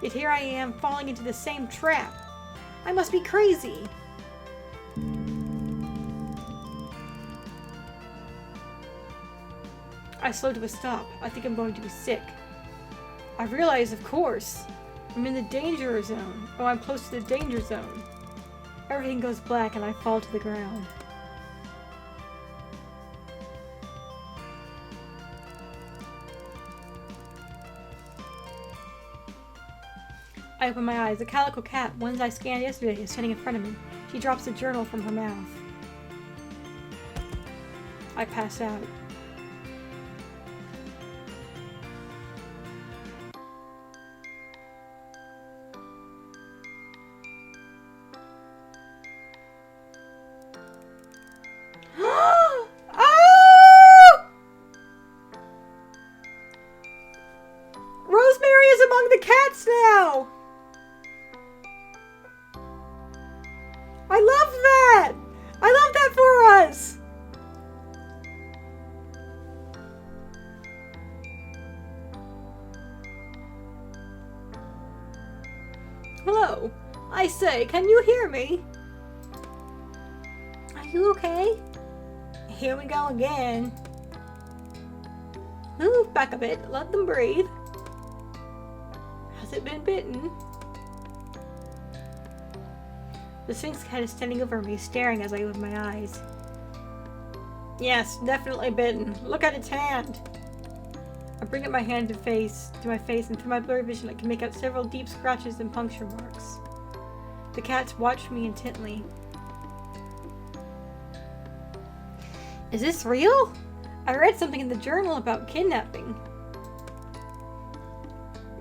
Yet here I am, falling into the same trap. I must be crazy. I slow to a stop. I think I'm going to be sick. I realize, of course, I'm in the danger zone. Oh, I'm close to the danger zone. Everything goes black and I fall to the ground. I open my eyes. The calico cat, ones I scanned yesterday, is standing in front of me. She drops the journal from her mouth. I pass out. Rosemary is among the cats now! I love that! I love that for us! Hello. I say, can you hear me? Are you okay? Here we go again. Move back a bit. Let them breathe. Has it been bitten? The Sphinx cat is standing over me, staring as I open my eyes. Yes, definitely bitten. Look at its hand. I bring up my hand to my face, and through my blurry vision I can make out several deep scratches and puncture marks. The cats watch me intently. Is this real? I read something in the journal about kidnapping.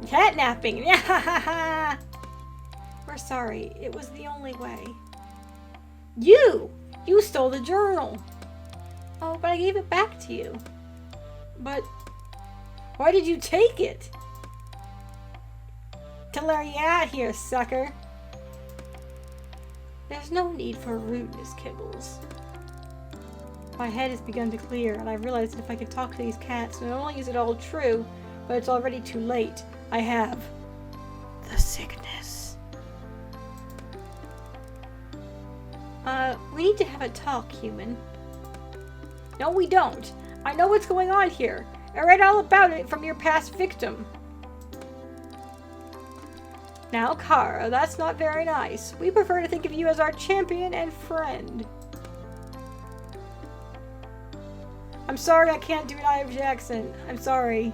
Catnapping! Yeah. We're sorry. It was the only way. You stole the journal. Oh, but I gave it back to you. But why did you take it? To lure you out here, sucker. There's no need for rudeness, Kibbles. My head has begun to clear, and I realized that if I could talk to these cats, not only is it all true, but it's already too late. I have the sickness. We need to have a talk, human. No, we don't. I know what's going on here. I read all about it from your past victim. Now, Kara, that's not very nice. We prefer to think of you as our champion and friend. I'm sorry I can't do an Irish accent. I'm sorry.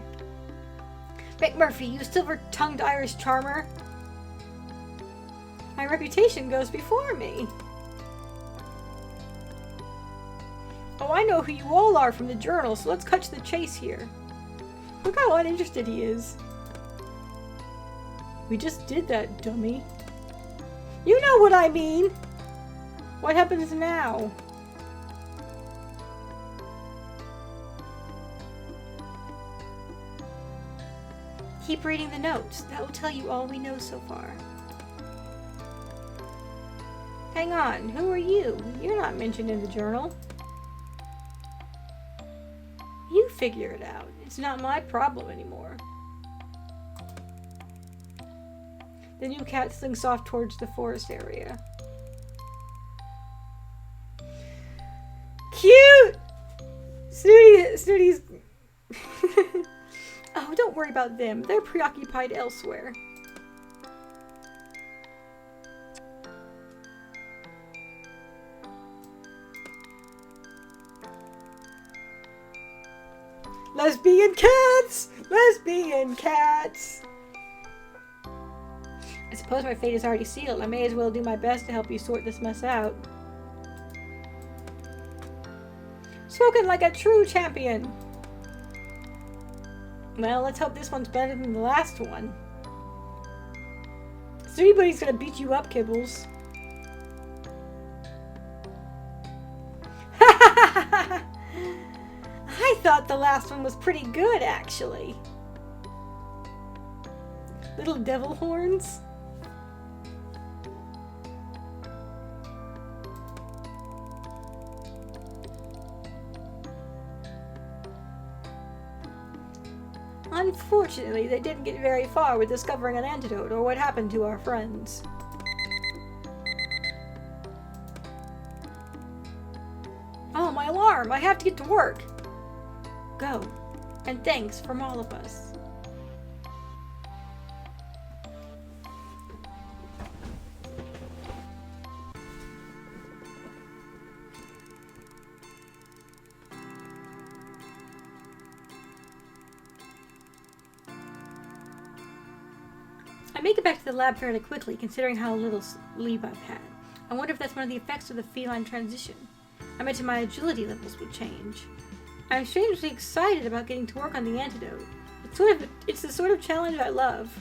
McMurphy, you silver-tongued Irish charmer. My reputation goes before me. Oh, I know who you all are from the journal, so let's cut to the chase here. Look how uninterested he is. We just did that, dummy. You know what I mean! What happens now? Keep reading the notes. That will tell you all we know so far. Hang on, who are you? You're not mentioned in the journal. You figure it out. It's not my problem anymore. The new cat slinks off towards the forest area. Cute! Snooty's... Oh, don't worry about them. They're preoccupied elsewhere. Lesbian cats! Lesbian cats! I suppose my fate is already sealed. I may as well do my best to help you sort this mess out. Spoken like a true champion! Well, let's hope this one's better than the last one. So anybody's gonna beat you up, Kibbles. I thought the last one was pretty good, actually. Little devil horns. Unfortunately, they didn't get very far with discovering an antidote or what happened to our friends. Oh, my alarm! I have to get to work! Go. And thanks from all of us. I make it back to the lab fairly quickly, considering how little sleep I've had. I wonder if that's one of the effects of the feline transition. I imagine my agility levels would change. I'm strangely excited about getting to work on the antidote. It's the sort of challenge I love.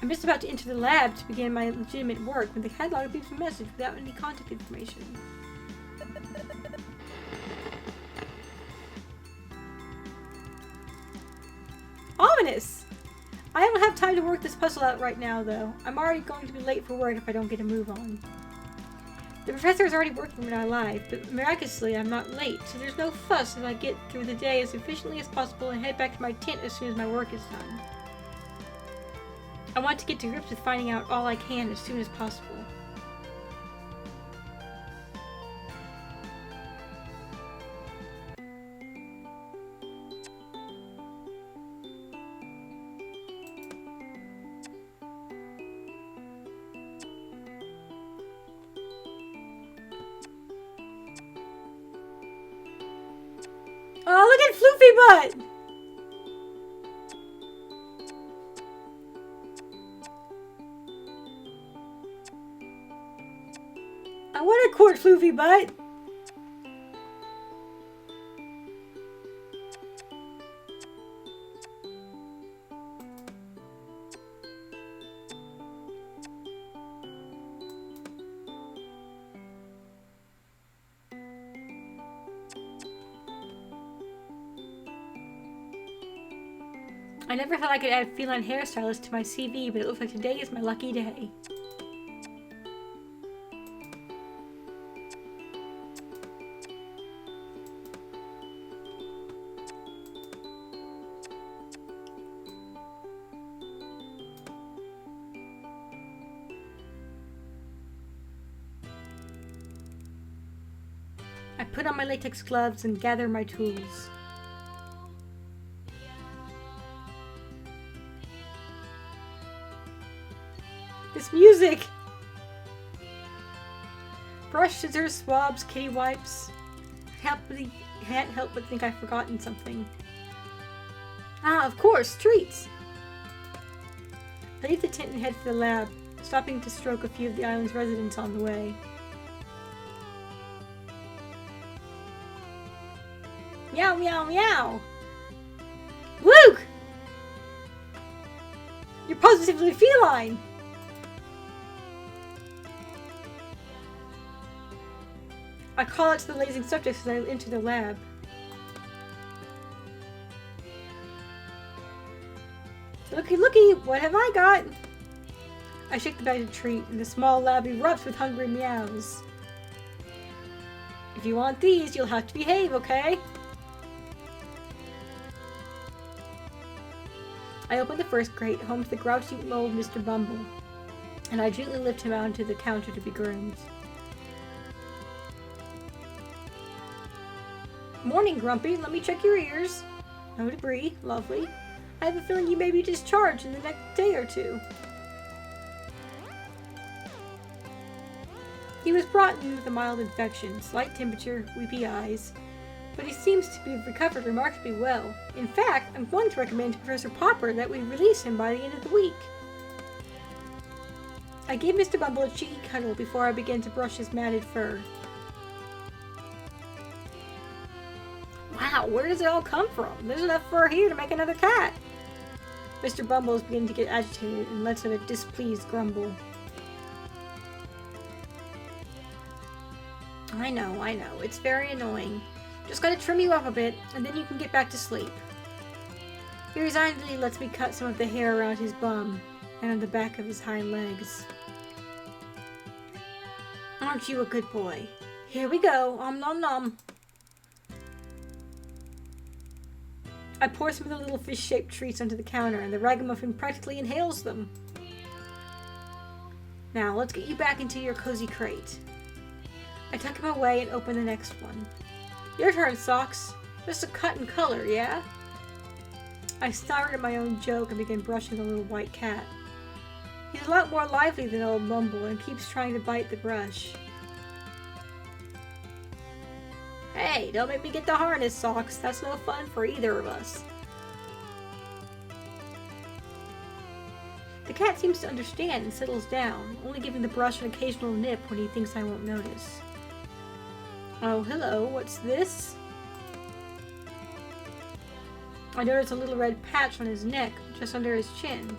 I'm just about to enter the lab to begin my legitimate work when the catalog beeps a message without any contact information. Ominous! I don't have time to work this puzzle out right now, though. I'm already going to be late for work if I don't get a move on. The professor is already working when I arrive, but miraculously I'm not late, so there's no fuss as I get through the day as efficiently as possible and head back to my tent as soon as my work is done. I want to get to grips with finding out all I can as soon as possible. Oh, look at Floofy Butt! I want to court Floofy Butt! I never thought I could add feline hairstylist to my CV, but it looks like today is my lucky day. I put on my latex gloves and gather my tools. This music! Brush, scissors, swabs, kitty wipes. Can't help but think I've forgotten something. Ah, of course, treats! I leave the tent and head for the lab, stopping to stroke a few of the island's residents on the way. Meow, meow, meow! Luke! You're positively feline! I call out to the lazing subjects as I enter the lab. Looky, looky, what have I got? I shake the bag of treat, and the small lab erupts with hungry meows. If you want these, you'll have to behave, okay? I open the first crate, home to the grouchy old Mr. Bumble, and I gently lift him out onto the counter to be groomed. Morning, Grumpy. Let me check your ears. No debris. Lovely. I have a feeling you may be discharged in the next day or two. He was brought in with a mild infection, slight temperature, weepy eyes, but he seems to be recovered remarkably well. In fact, I'm going to recommend to Professor Popper that we release him by the end of the week. I gave Mr. Bumble a cheeky cuddle before I began to brush his matted fur. Wow, where does it all come from? There's enough fur here to make another cat. Mr. Bumble is beginning to get agitated and lets out a displeased grumble. I know. It's very annoying. Just gotta trim you up a bit, and then you can get back to sleep. He resignedly lets me cut some of the hair around his bum and on the back of his hind legs. Aren't you a good boy? Here we go. Om nom nom. I pour some of the little fish-shaped treats onto the counter, and the ragamuffin practically inhales them. Now, let's get you back into your cozy crate. I tuck him away and open the next one. Your turn, Socks. Just a cut in color, yeah? I snorted at my own joke and began brushing the little white cat. He's a lot more lively than old Mumble and keeps trying to bite the brush. Hey, don't make me get the harness, Socks. That's no fun for either of us. The cat seems to understand and settles down, only giving the brush an occasional nip when he thinks I won't notice. Oh, hello, what's this? I notice a little red patch on his neck, just under his chin.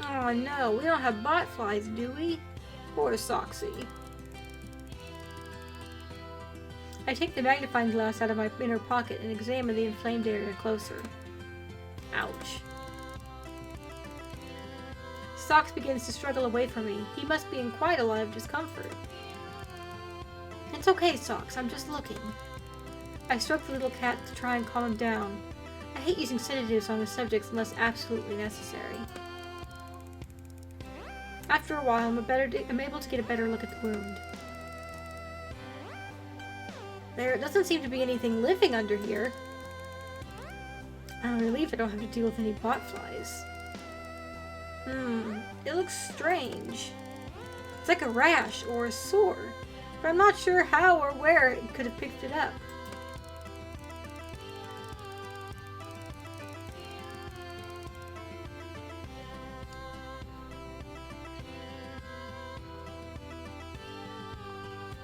Oh no, we don't have botflies, do we? Poor Soxy. I take the magnifying glass out of my inner pocket and examine the inflamed area closer. Ouch. Socks begins to struggle away from me. He must be in quite a lot of discomfort. It's okay, Socks. I'm just looking. I stroke the little cat to try and calm him down. I hate using sedatives on the subjects unless absolutely necessary. After a while, I'm able to get a better look at the wound. There doesn't seem to be anything living under here. I'm relieved I don't have to deal with any botflies. It looks strange. It's like a rash or a sore, but I'm not sure how or where it could have picked it up.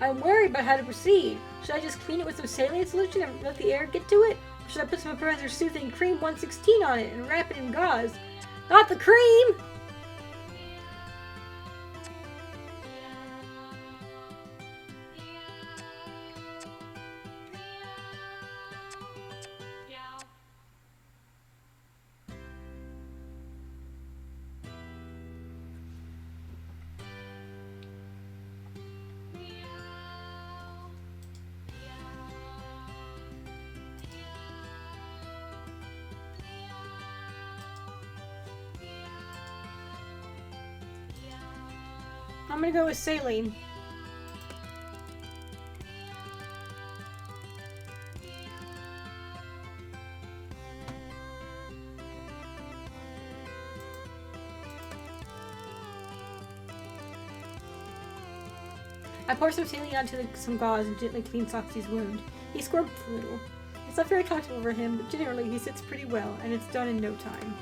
I'm worried about how to proceed. Should I just clean it with some saline solution and let the air get to it? Or should I put some of Professor Soothing Cream 116 on it and wrap it in gauze? Not the cream! I'm gonna go with saline. I pour some saline onto some gauze and gently clean Soxy's wound. He squirmed a little. It's not very comfortable for him, but generally he sits pretty well, and it's done in no time.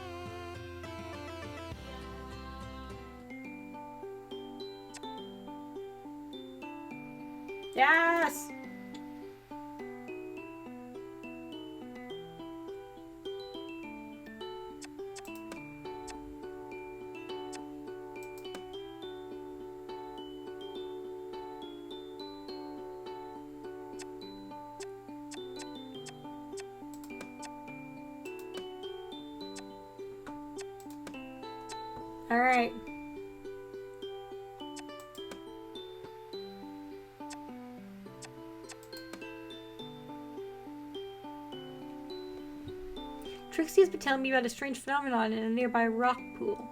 Yes! All right. Trixie has been telling me about a strange phenomenon in a nearby rock pool.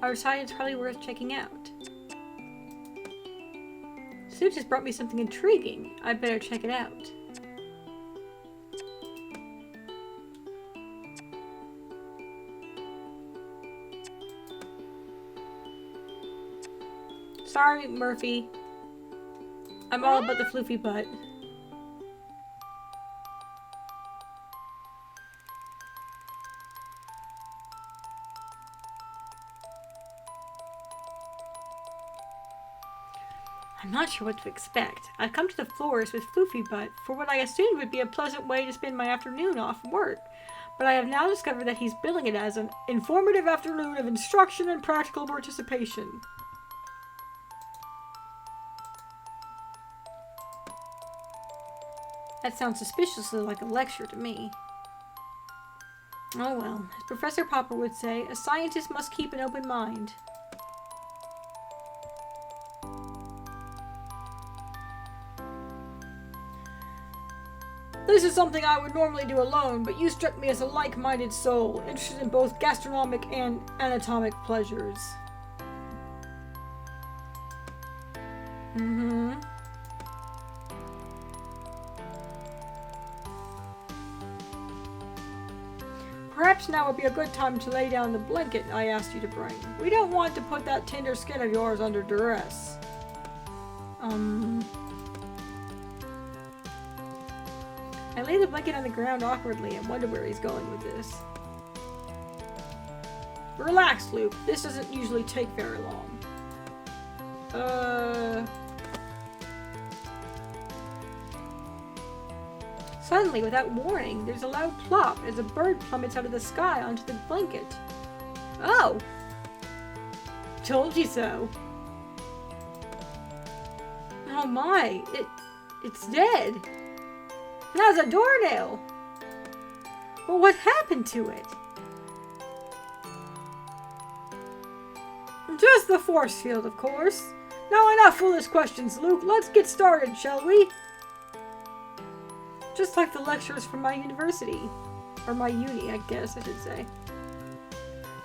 I decided it's probably worth checking out. Sue just brought me something intriguing. I'd better check it out. Sorry, Murphy. I'm all about the floofy butt. I'm not sure what to expect. I'd come to the forest with Floofy Butt for what I assumed would be a pleasant way to spend my afternoon off work, but I have now discovered that he's billing it as an informative afternoon of instruction and practical participation. That sounds suspiciously like a lecture to me. Oh well, as Professor Popper would say, a scientist must keep an open mind. This is something I would normally do alone, but you struck me as a like-minded soul, interested in both gastronomic and anatomic pleasures. Perhaps now would be a good time to lay down the blanket I asked you to bring. We don't want to put that tender skin of yours under duress. I lay the blanket on the ground awkwardly and wonder where he's going with this. Relax, Luke. This doesn't usually take very long. Suddenly, without warning, there's a loud plop as a bird plummets out of the sky onto the blanket. Oh! Told you so. Oh my, it's dead. That's a doornail. Well, what happened to it? Just the force field, of course. Now enough foolish questions, Luke. Let's get started, shall we? Just like the lectures from my university. Or my uni, I guess I should say.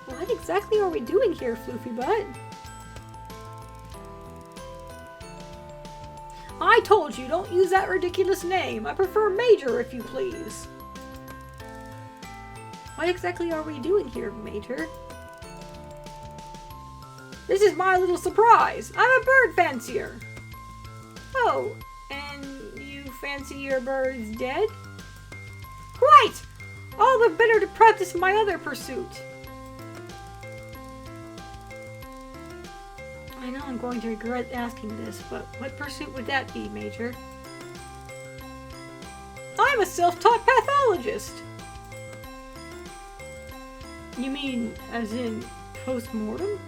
What exactly are we doing here, Floofy Butt? I told you, don't use that ridiculous name. I prefer Major, if you please. What exactly are we doing here, Major? This is my little surprise. I'm a bird fancier. Oh, and you fancy your birds dead? Quite! All the better to practice my other pursuit. I know I'm going to regret asking this, but what pursuit would that be, Major? I'm a self-taught pathologist! You mean, as in, post-mortem?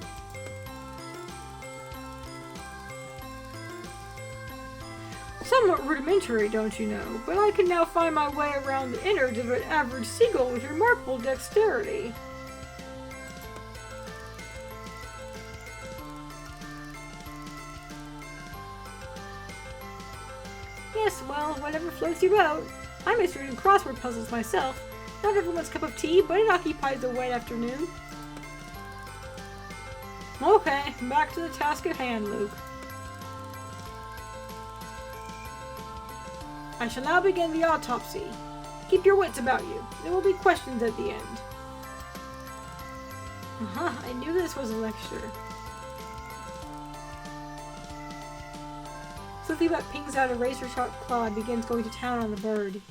Somewhat rudimentary, don't you know, but I can now find my way around the innards of an average seagull with remarkable dexterity. Yes, well, whatever floats your boat. I'm interested in crossword puzzles myself. Not everyone's cup of tea, but it occupies a wet afternoon. Okay, back to the task at hand, Luke. I shall now begin the autopsy. Keep your wits about you. There will be questions at the end. I knew this was a lecture. Swiftly Butt pings out a razor-sharp claw and begins going to town on the bird.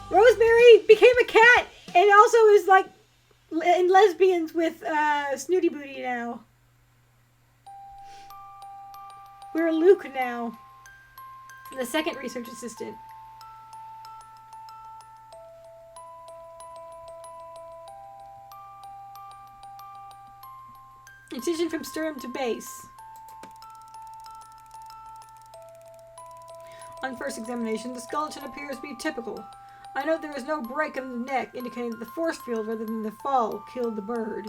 Rosemary became a cat and also is like in lesbians with Snooty Booty now. We're Luke now, the second research assistant. Incision from sternum to base. On first examination, the skeleton appears to be typical. I note there is no break in the neck, indicating that the force field rather than the fall killed the bird.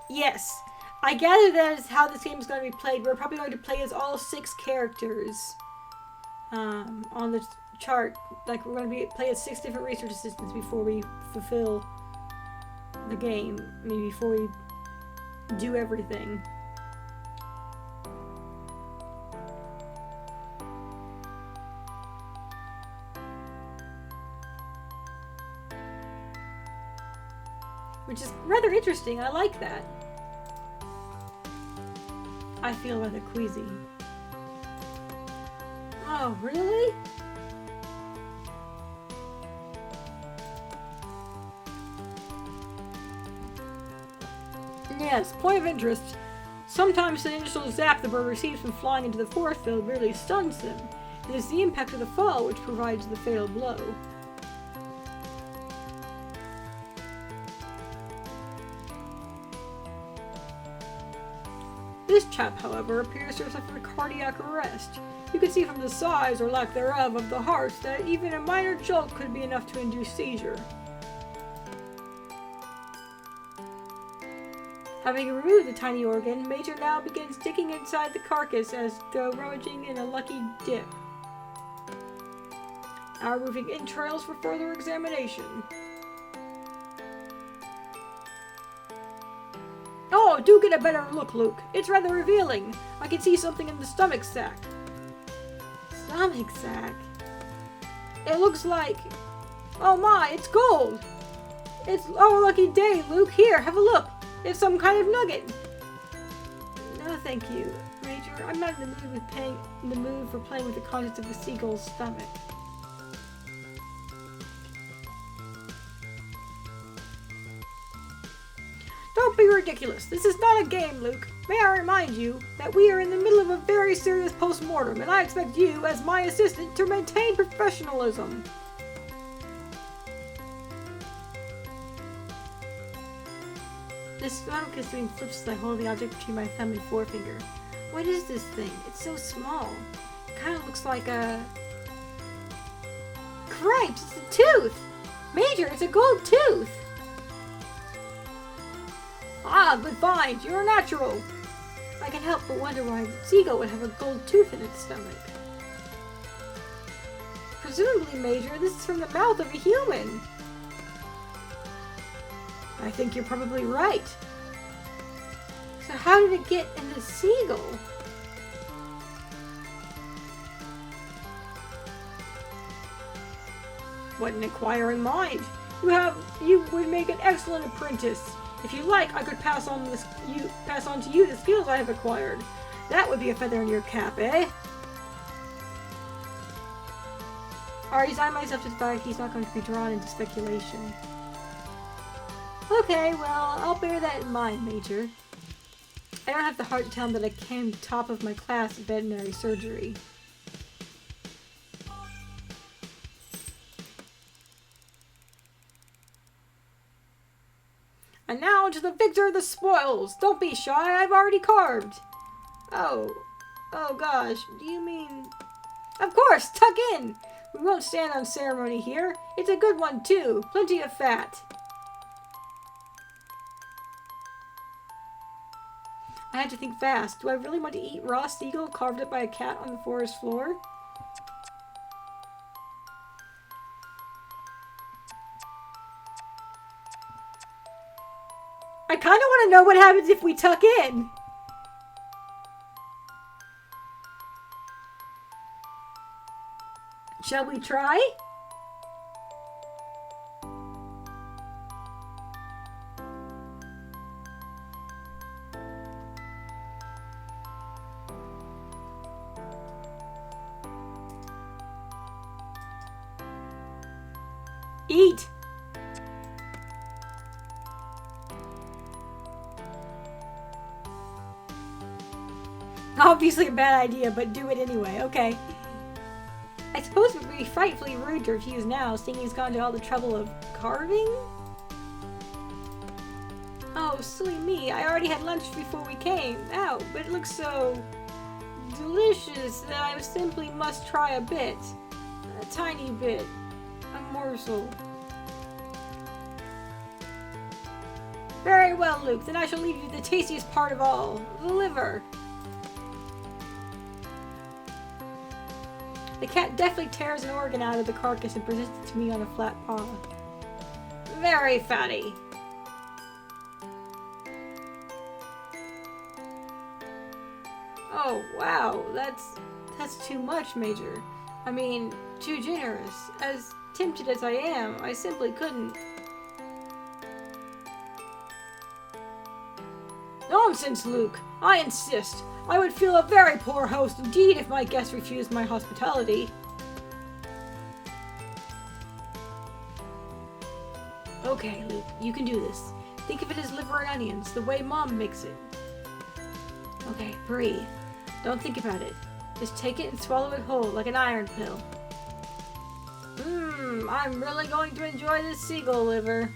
Yes, I gather that is how this game is going to be played. We're probably going to play as all 6 characters on the chart. Like, we're going to play as 6 different research assistants before we fulfill the game. I mean, before we do everything. Which is rather interesting. I like that. I feel rather queasy. Oh, really? Yes, point of interest. Sometimes the initial zap the bird receives from flying into the force field really stuns them. It is the impact of the fall which provides the fatal blow. This chap, however, appears to have suffered cardiac arrest. You can see from the size, or lack thereof, of the heart that even a minor jolt could be enough to induce seizure. Having removed the tiny organ, Major now begins digging inside the carcass as though rummaging in a lucky dip. Now removing entrails for further examination. Oh, do get a better look, Luke. It's rather revealing. I can see something in the stomach sac. Stomach sac? It looks like... Oh my, it's gold! It's our lucky day, Luke. Here, have a look. It's some kind of nugget. No, thank you, Major. I'm not in the mood for playing with the contents of a seagull's stomach. Don't be ridiculous. This is not a game, Luke. May I remind you that we are in the middle of a very serious post-mortem, and I expect you, as my assistant, to maintain professionalism. This stomach is doing flips as I hold the object between my thumb and forefinger. What is this thing? It's so small. It kind of looks like a... Cripes! It's a tooth! Major, it's a gold tooth! Ah, good find! You're a natural! I can help but wonder why a seagull would have a gold tooth in its stomach. Presumably, Major, this is from the mouth of a human. I think you're probably right. So how did it get in the seagull? What an inquiring mind. You would make an excellent apprentice. If you like, I could pass on to you the skills I have acquired. That would be a feather in your cap, eh? I resign myself to the fact he's not going to be drawn into speculation. Okay, well, I'll bear that in mind, Major. I don't have the heart to tell him that I came top of my class in veterinary surgery. And now to the victor of the spoils! Don't be shy, I've already carved! Oh gosh, do you mean... Of course, tuck in! We won't stand on ceremony here. It's a good one, too. Plenty of fat. I had to think fast. Do I really want to eat raw seagull carved up by a cat on the forest floor? I kind of want to know what happens if we tuck in. Shall we try? Eat! Obviously a bad idea, but do it anyway, okay. I suppose it would be frightfully rude to refuse now, seeing he's gone to all the trouble of carving? Oh, silly me, I already had lunch before we came. Ow, but it looks so... delicious that I simply must try a bit. A tiny bit. A morsel. Very well, Luke, then I shall leave you the tastiest part of all. The liver. The cat deftly tears an organ out of the carcass and presents it to me on a flat paw. Very fatty. Oh, wow, that's too much, Major. I mean, too generous. As tempted as I am, I simply couldn't. Nonsense, Luke. I insist. I would feel a very poor host indeed if my guests refused my hospitality. Okay, Luke, you can do this. Think of it as liver and onions, the way Mom makes it. Okay, breathe. Don't think about it. Just take it and swallow it whole, like an iron pill. I'm really going to enjoy this seagull liver.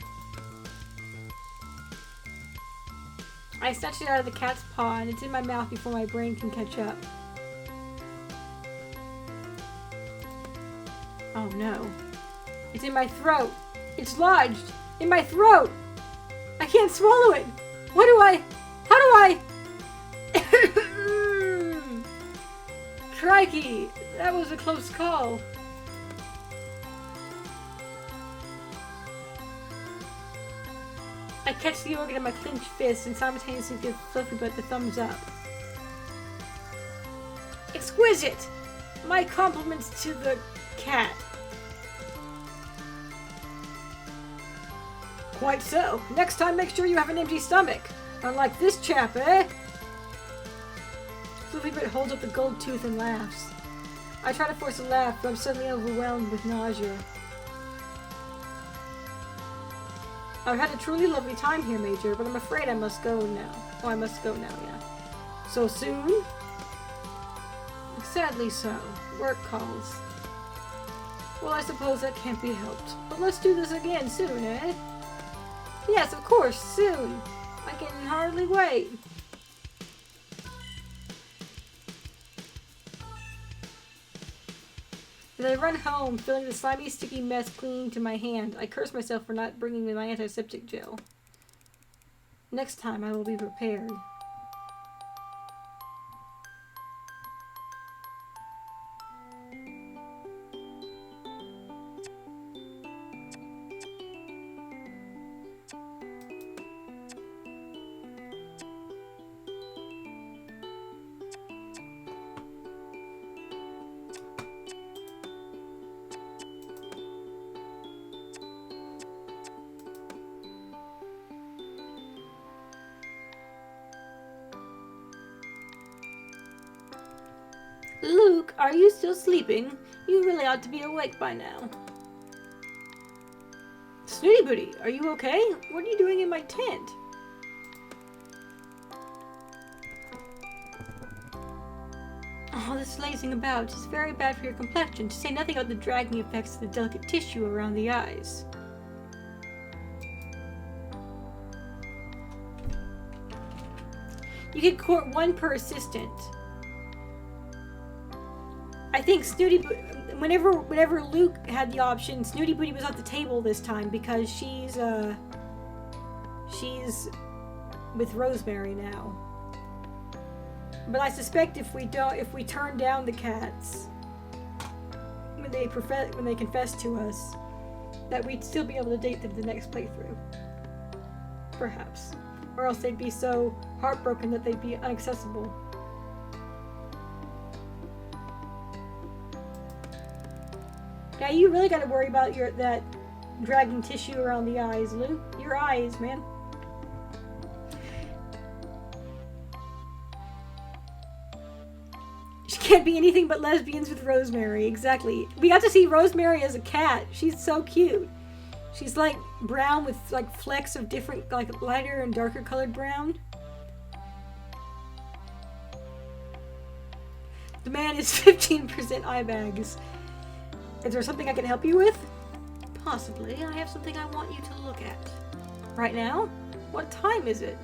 I snatched it out of the cat's paw, and it's in my mouth before my brain can catch up. Oh no. It's in my throat. It's lodged in my throat. I can't swallow it. What do I... How do I... Crikey, that was a close call. I catch the organ in my clenched fist and simultaneously give Fluffy the thumbs up. Exquisite! My compliments to the cat. Quite so. Next time make sure you have an empty stomach. Unlike this chap, eh? Fluffy holds up the gold tooth and laughs. I try to force a laugh, but I'm suddenly overwhelmed with nausea. I've had a truly lovely time here, Major, but I'm afraid I must go now. Oh, I must go now, yeah. So soon? Sadly so. Work calls. Well, I suppose that can't be helped. But let's do this again soon, eh? Yes, of course, soon. I can hardly wait. As I run home, feeling the slimy, sticky mess clinging to my hand, I curse myself for not bringing me my antiseptic gel. Next time, I will be prepared. Luke, are you still sleeping? You really ought to be awake by now. Snooty Booty, are you okay? What are you doing in my tent? Oh, this lazing about is very bad for your complexion, to say nothing of the dragging effects of the delicate tissue around the eyes. You can court one per assistant. I think whenever Luke had the option, Snooty Booty was at the table this time because she's with Rosemary now. But I suspect if we turn down the cats when they confess to us, that we'd still be able to date them the next playthrough. Perhaps. Or else they'd be so heartbroken that they'd be inaccessible. Yeah, you really gotta worry about that dragging tissue around the eyes, Luke. Your eyes, man. She can't be anything but lesbians with Rosemary. Exactly. We got to see Rosemary as a cat. She's so cute. She's like brown with like flecks of different, like lighter and darker colored brown. The man is 15% eye bags. Is there something I can help you with? Possibly. I have something I want you to look at. Right now? What time is it?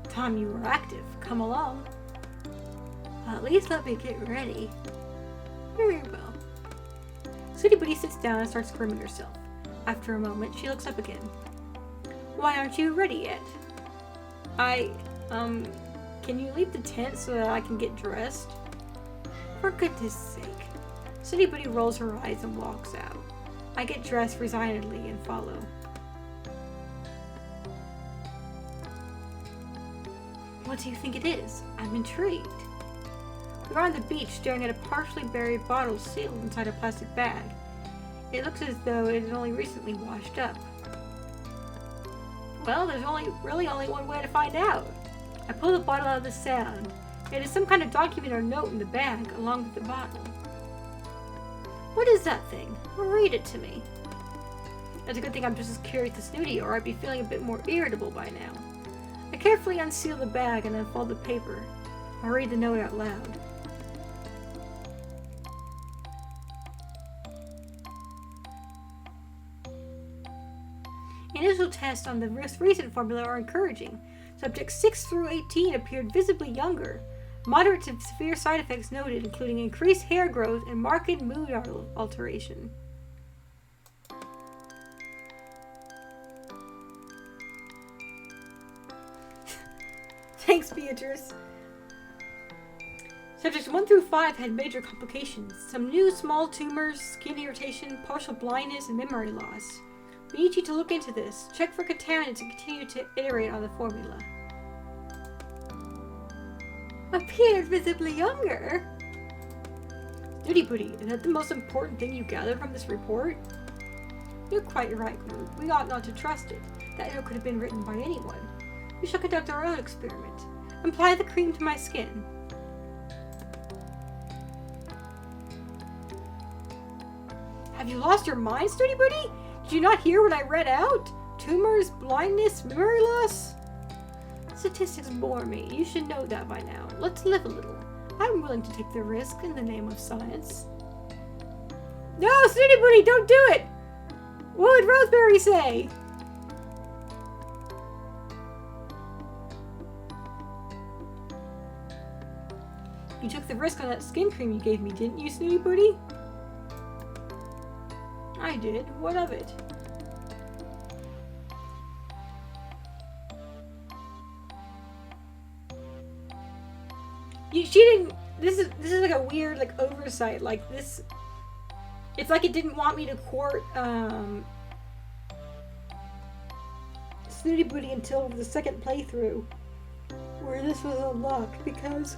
Time you were active. Come along. At least let me get ready. Very well. Snooty Booty sits down and starts grooming herself. After a moment, she looks up again. Why aren't you ready yet? Can you leave the tent so that I can get dressed? For goodness sake. Snooty Booty rolls her eyes and walks out. I get dressed resignedly and follow. What do you think it is? I'm intrigued. We're on the beach staring at a partially buried bottle sealed inside a plastic bag. It looks as though it is only recently washed up. Well, there's really only one way to find out. I pull the bottle out of the sand. It is some kind of document or note in the bag, along with the bottle. What is that thing? Read it to me. It's a good thing I'm just as curious as Snooty, or I'd be feeling a bit more irritable by now. I carefully unseal the bag and unfold the paper. I read the note out loud. Initial tests on the most recent formula are encouraging. Subjects 6 through 18 appeared visibly younger. Moderate to severe side effects noted, including increased hair growth and marked mood alteration. Thanks, Beatrice. Subjects 1 through 5 had major complications. Some new small tumors, skin irritation, partial blindness, and memory loss. We need you to look into this. Check for contaminants and continue to iterate on the formula. Appeared visibly younger? Snooty Booty, is that the most important thing you gathered from this report? You're quite right, Luke. We ought not to trust it. That note could have been written by anyone. We shall conduct our own experiment. Apply the cream to my skin. Have you lost your mind, Snooty Booty? Did you not hear what I read out? Tumors, blindness, memory loss? Statistics bore me. You should know that by now. Let's live a little. I'm willing to take the risk in the name of science. No, Snooty Booty, don't do it! What would Rosemary say? You took the risk on that skin cream you gave me, didn't you, Snooty Booty? I did. What of it? She didn't. This is like a weird like oversight. Like this, it's like it didn't want me to court Snooty Booty until the second playthrough, where this was unlocked, because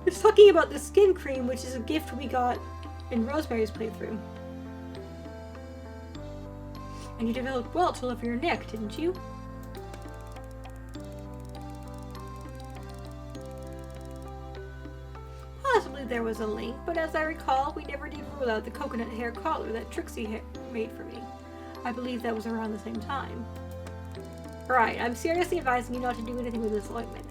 it's talking about the skin cream, which is a gift we got in Rosemary's playthrough. And you developed welts all over your neck, didn't you? Possibly there was a link, but as I recall, we never did rule out the coconut hair collar that Trixie made for me. I believe that was around the same time. Alright, I'm seriously advising you not to do anything with this ointment.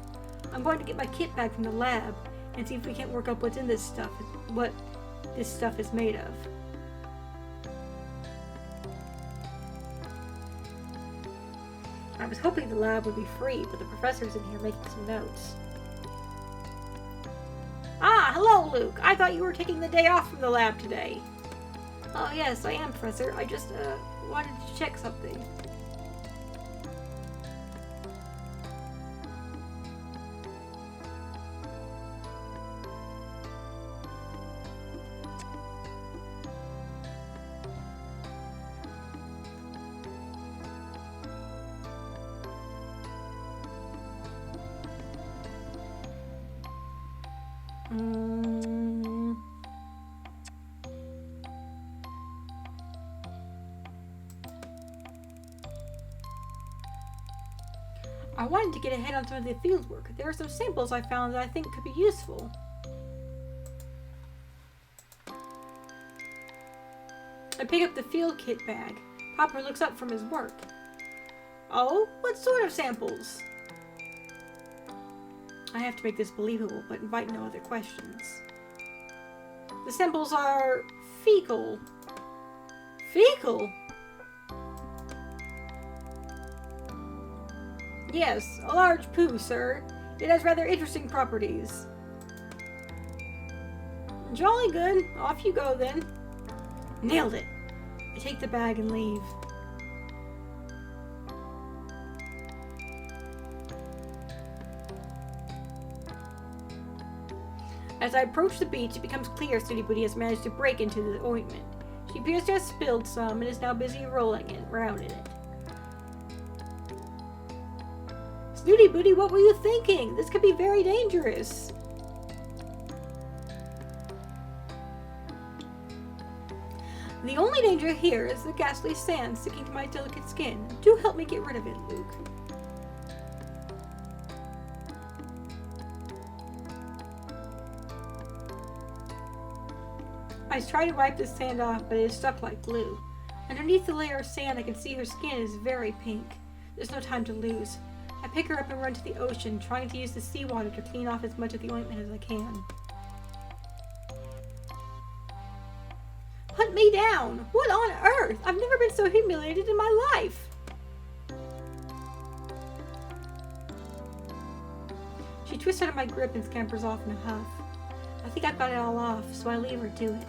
I'm going to get my kit back from the lab and see if we can't work up what's in this stuff, what this stuff is made of. I was hoping the lab would be free, but the professor's in here making some notes. Ah, hello, Luke. I thought you were taking the day off from the lab today. Oh, yes, I am, Professor. I just, wanted to check something. I wanted to get ahead on some of the field work. There are some samples I found that I think could be useful. I pick up the field kit bag. Popper looks up from his work. Oh, what sort of samples? I have to make this believable, but invite no other questions. The samples are fecal. Fecal? Yes, a large poo, sir. It has rather interesting properties. Jolly good. Off you go, then. Nailed it. I take the bag and leave. As I approach the beach, it becomes clear Snooty Booty has managed to break into the ointment. She appears to have spilled some and is now busy rolling it around in it. Snooty Booty, what were you thinking? This could be very dangerous. The only danger here is the ghastly sand sticking to my delicate skin. Do help me get rid of it, Luke. I try to wipe the sand off, but it is stuck like glue. Underneath the layer of sand, I can see her skin is very pink. There's no time to lose. I pick her up and run to the ocean, trying to use the seawater to clean off as much of the ointment as I can. Hunt me down! What on earth? I've never been so humiliated in my life! She twists out of my grip and scampers off in a huff. I think I've got it all off, so I leave her to it.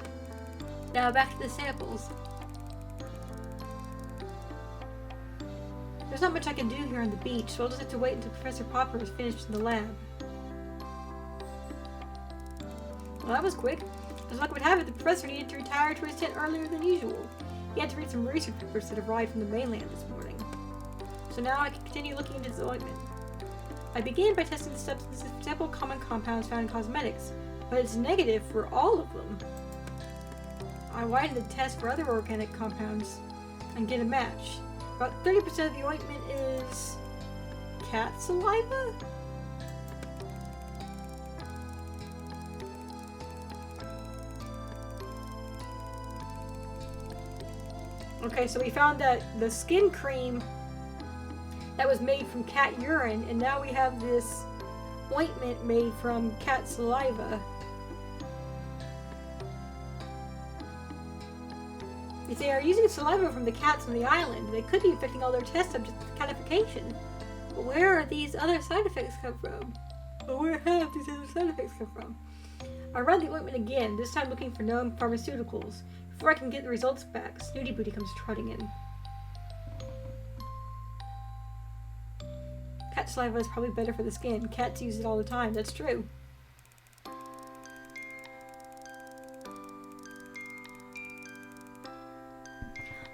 Now back to the samples. There's not much I can do here on the beach, so I'll just have to wait until Professor Popper is finished in the lab. Well, that was quick. As luck would have it, the professor needed to retire to his tent earlier than usual. He had to read some research papers that arrived from the mainland this morning. So now I can continue looking into his ointment. I began by testing the substances of several common compounds found in cosmetics, but it's negative for all of them. I widened the test for other organic compounds and get a match. About 30% of the ointment is cat saliva? Okay, so we found that the skin cream that was made from cat urine, and now we have this ointment made from cat saliva. If they are using saliva from the cats on the island, they could be infecting all their test subjects with catification. But where are these other side effects come from? Or where have these other side effects come from? I read the ointment again, this time looking for known pharmaceuticals. Before I can get the results back, Snooty Booty comes trotting in. Cat saliva is probably better for the skin. Cats use it all the time, that's true.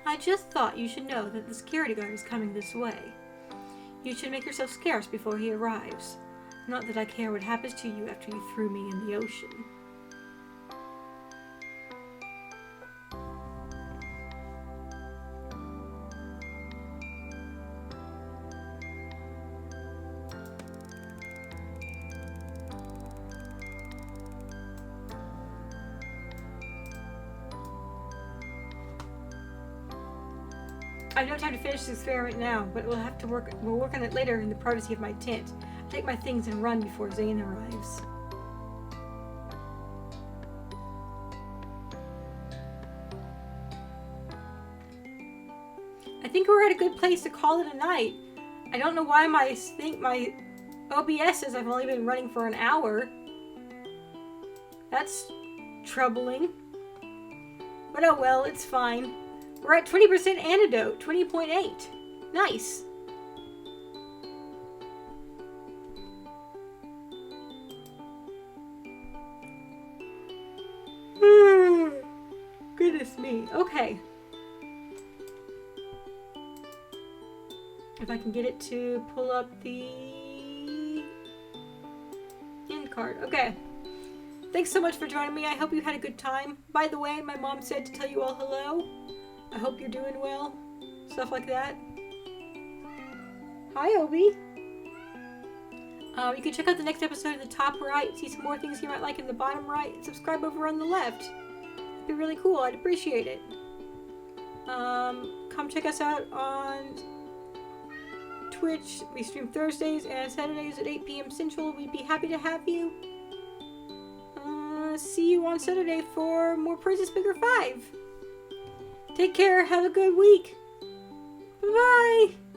I just thought you should know that the security guard is coming this way. You should make yourself scarce before he arrives. Not that I care what happens to you after you threw me in the ocean. I have no time to finish this experiment now, but we'll work on it later in the privacy of my tent. I'll take my things and run before Zane arrives. I think we're at a good place to call it a night. I don't know why my OBS says I've only been running for an hour. That's troubling. But oh well, it's fine. We're at 20% antidote, 20.8. Nice. Goodness me. Okay. If I can get it to pull up the end card. Okay. Thanks so much for joining me. I hope you had a good time. By the way, my mom said to tell you all hello. I hope you're doing well. Stuff like that. Hi, Obi. You can check out the next episode in the top right, see some more things you might like in the bottom right, and subscribe over on the left. It'd be really cool. I'd appreciate it. Come check us out on Twitch. We stream Thursdays and Saturdays at 8 p.m. Central. We'd be happy to have you. See you on Saturday for more Princess Bigger 5. Take care. Have a good week. Bye-bye.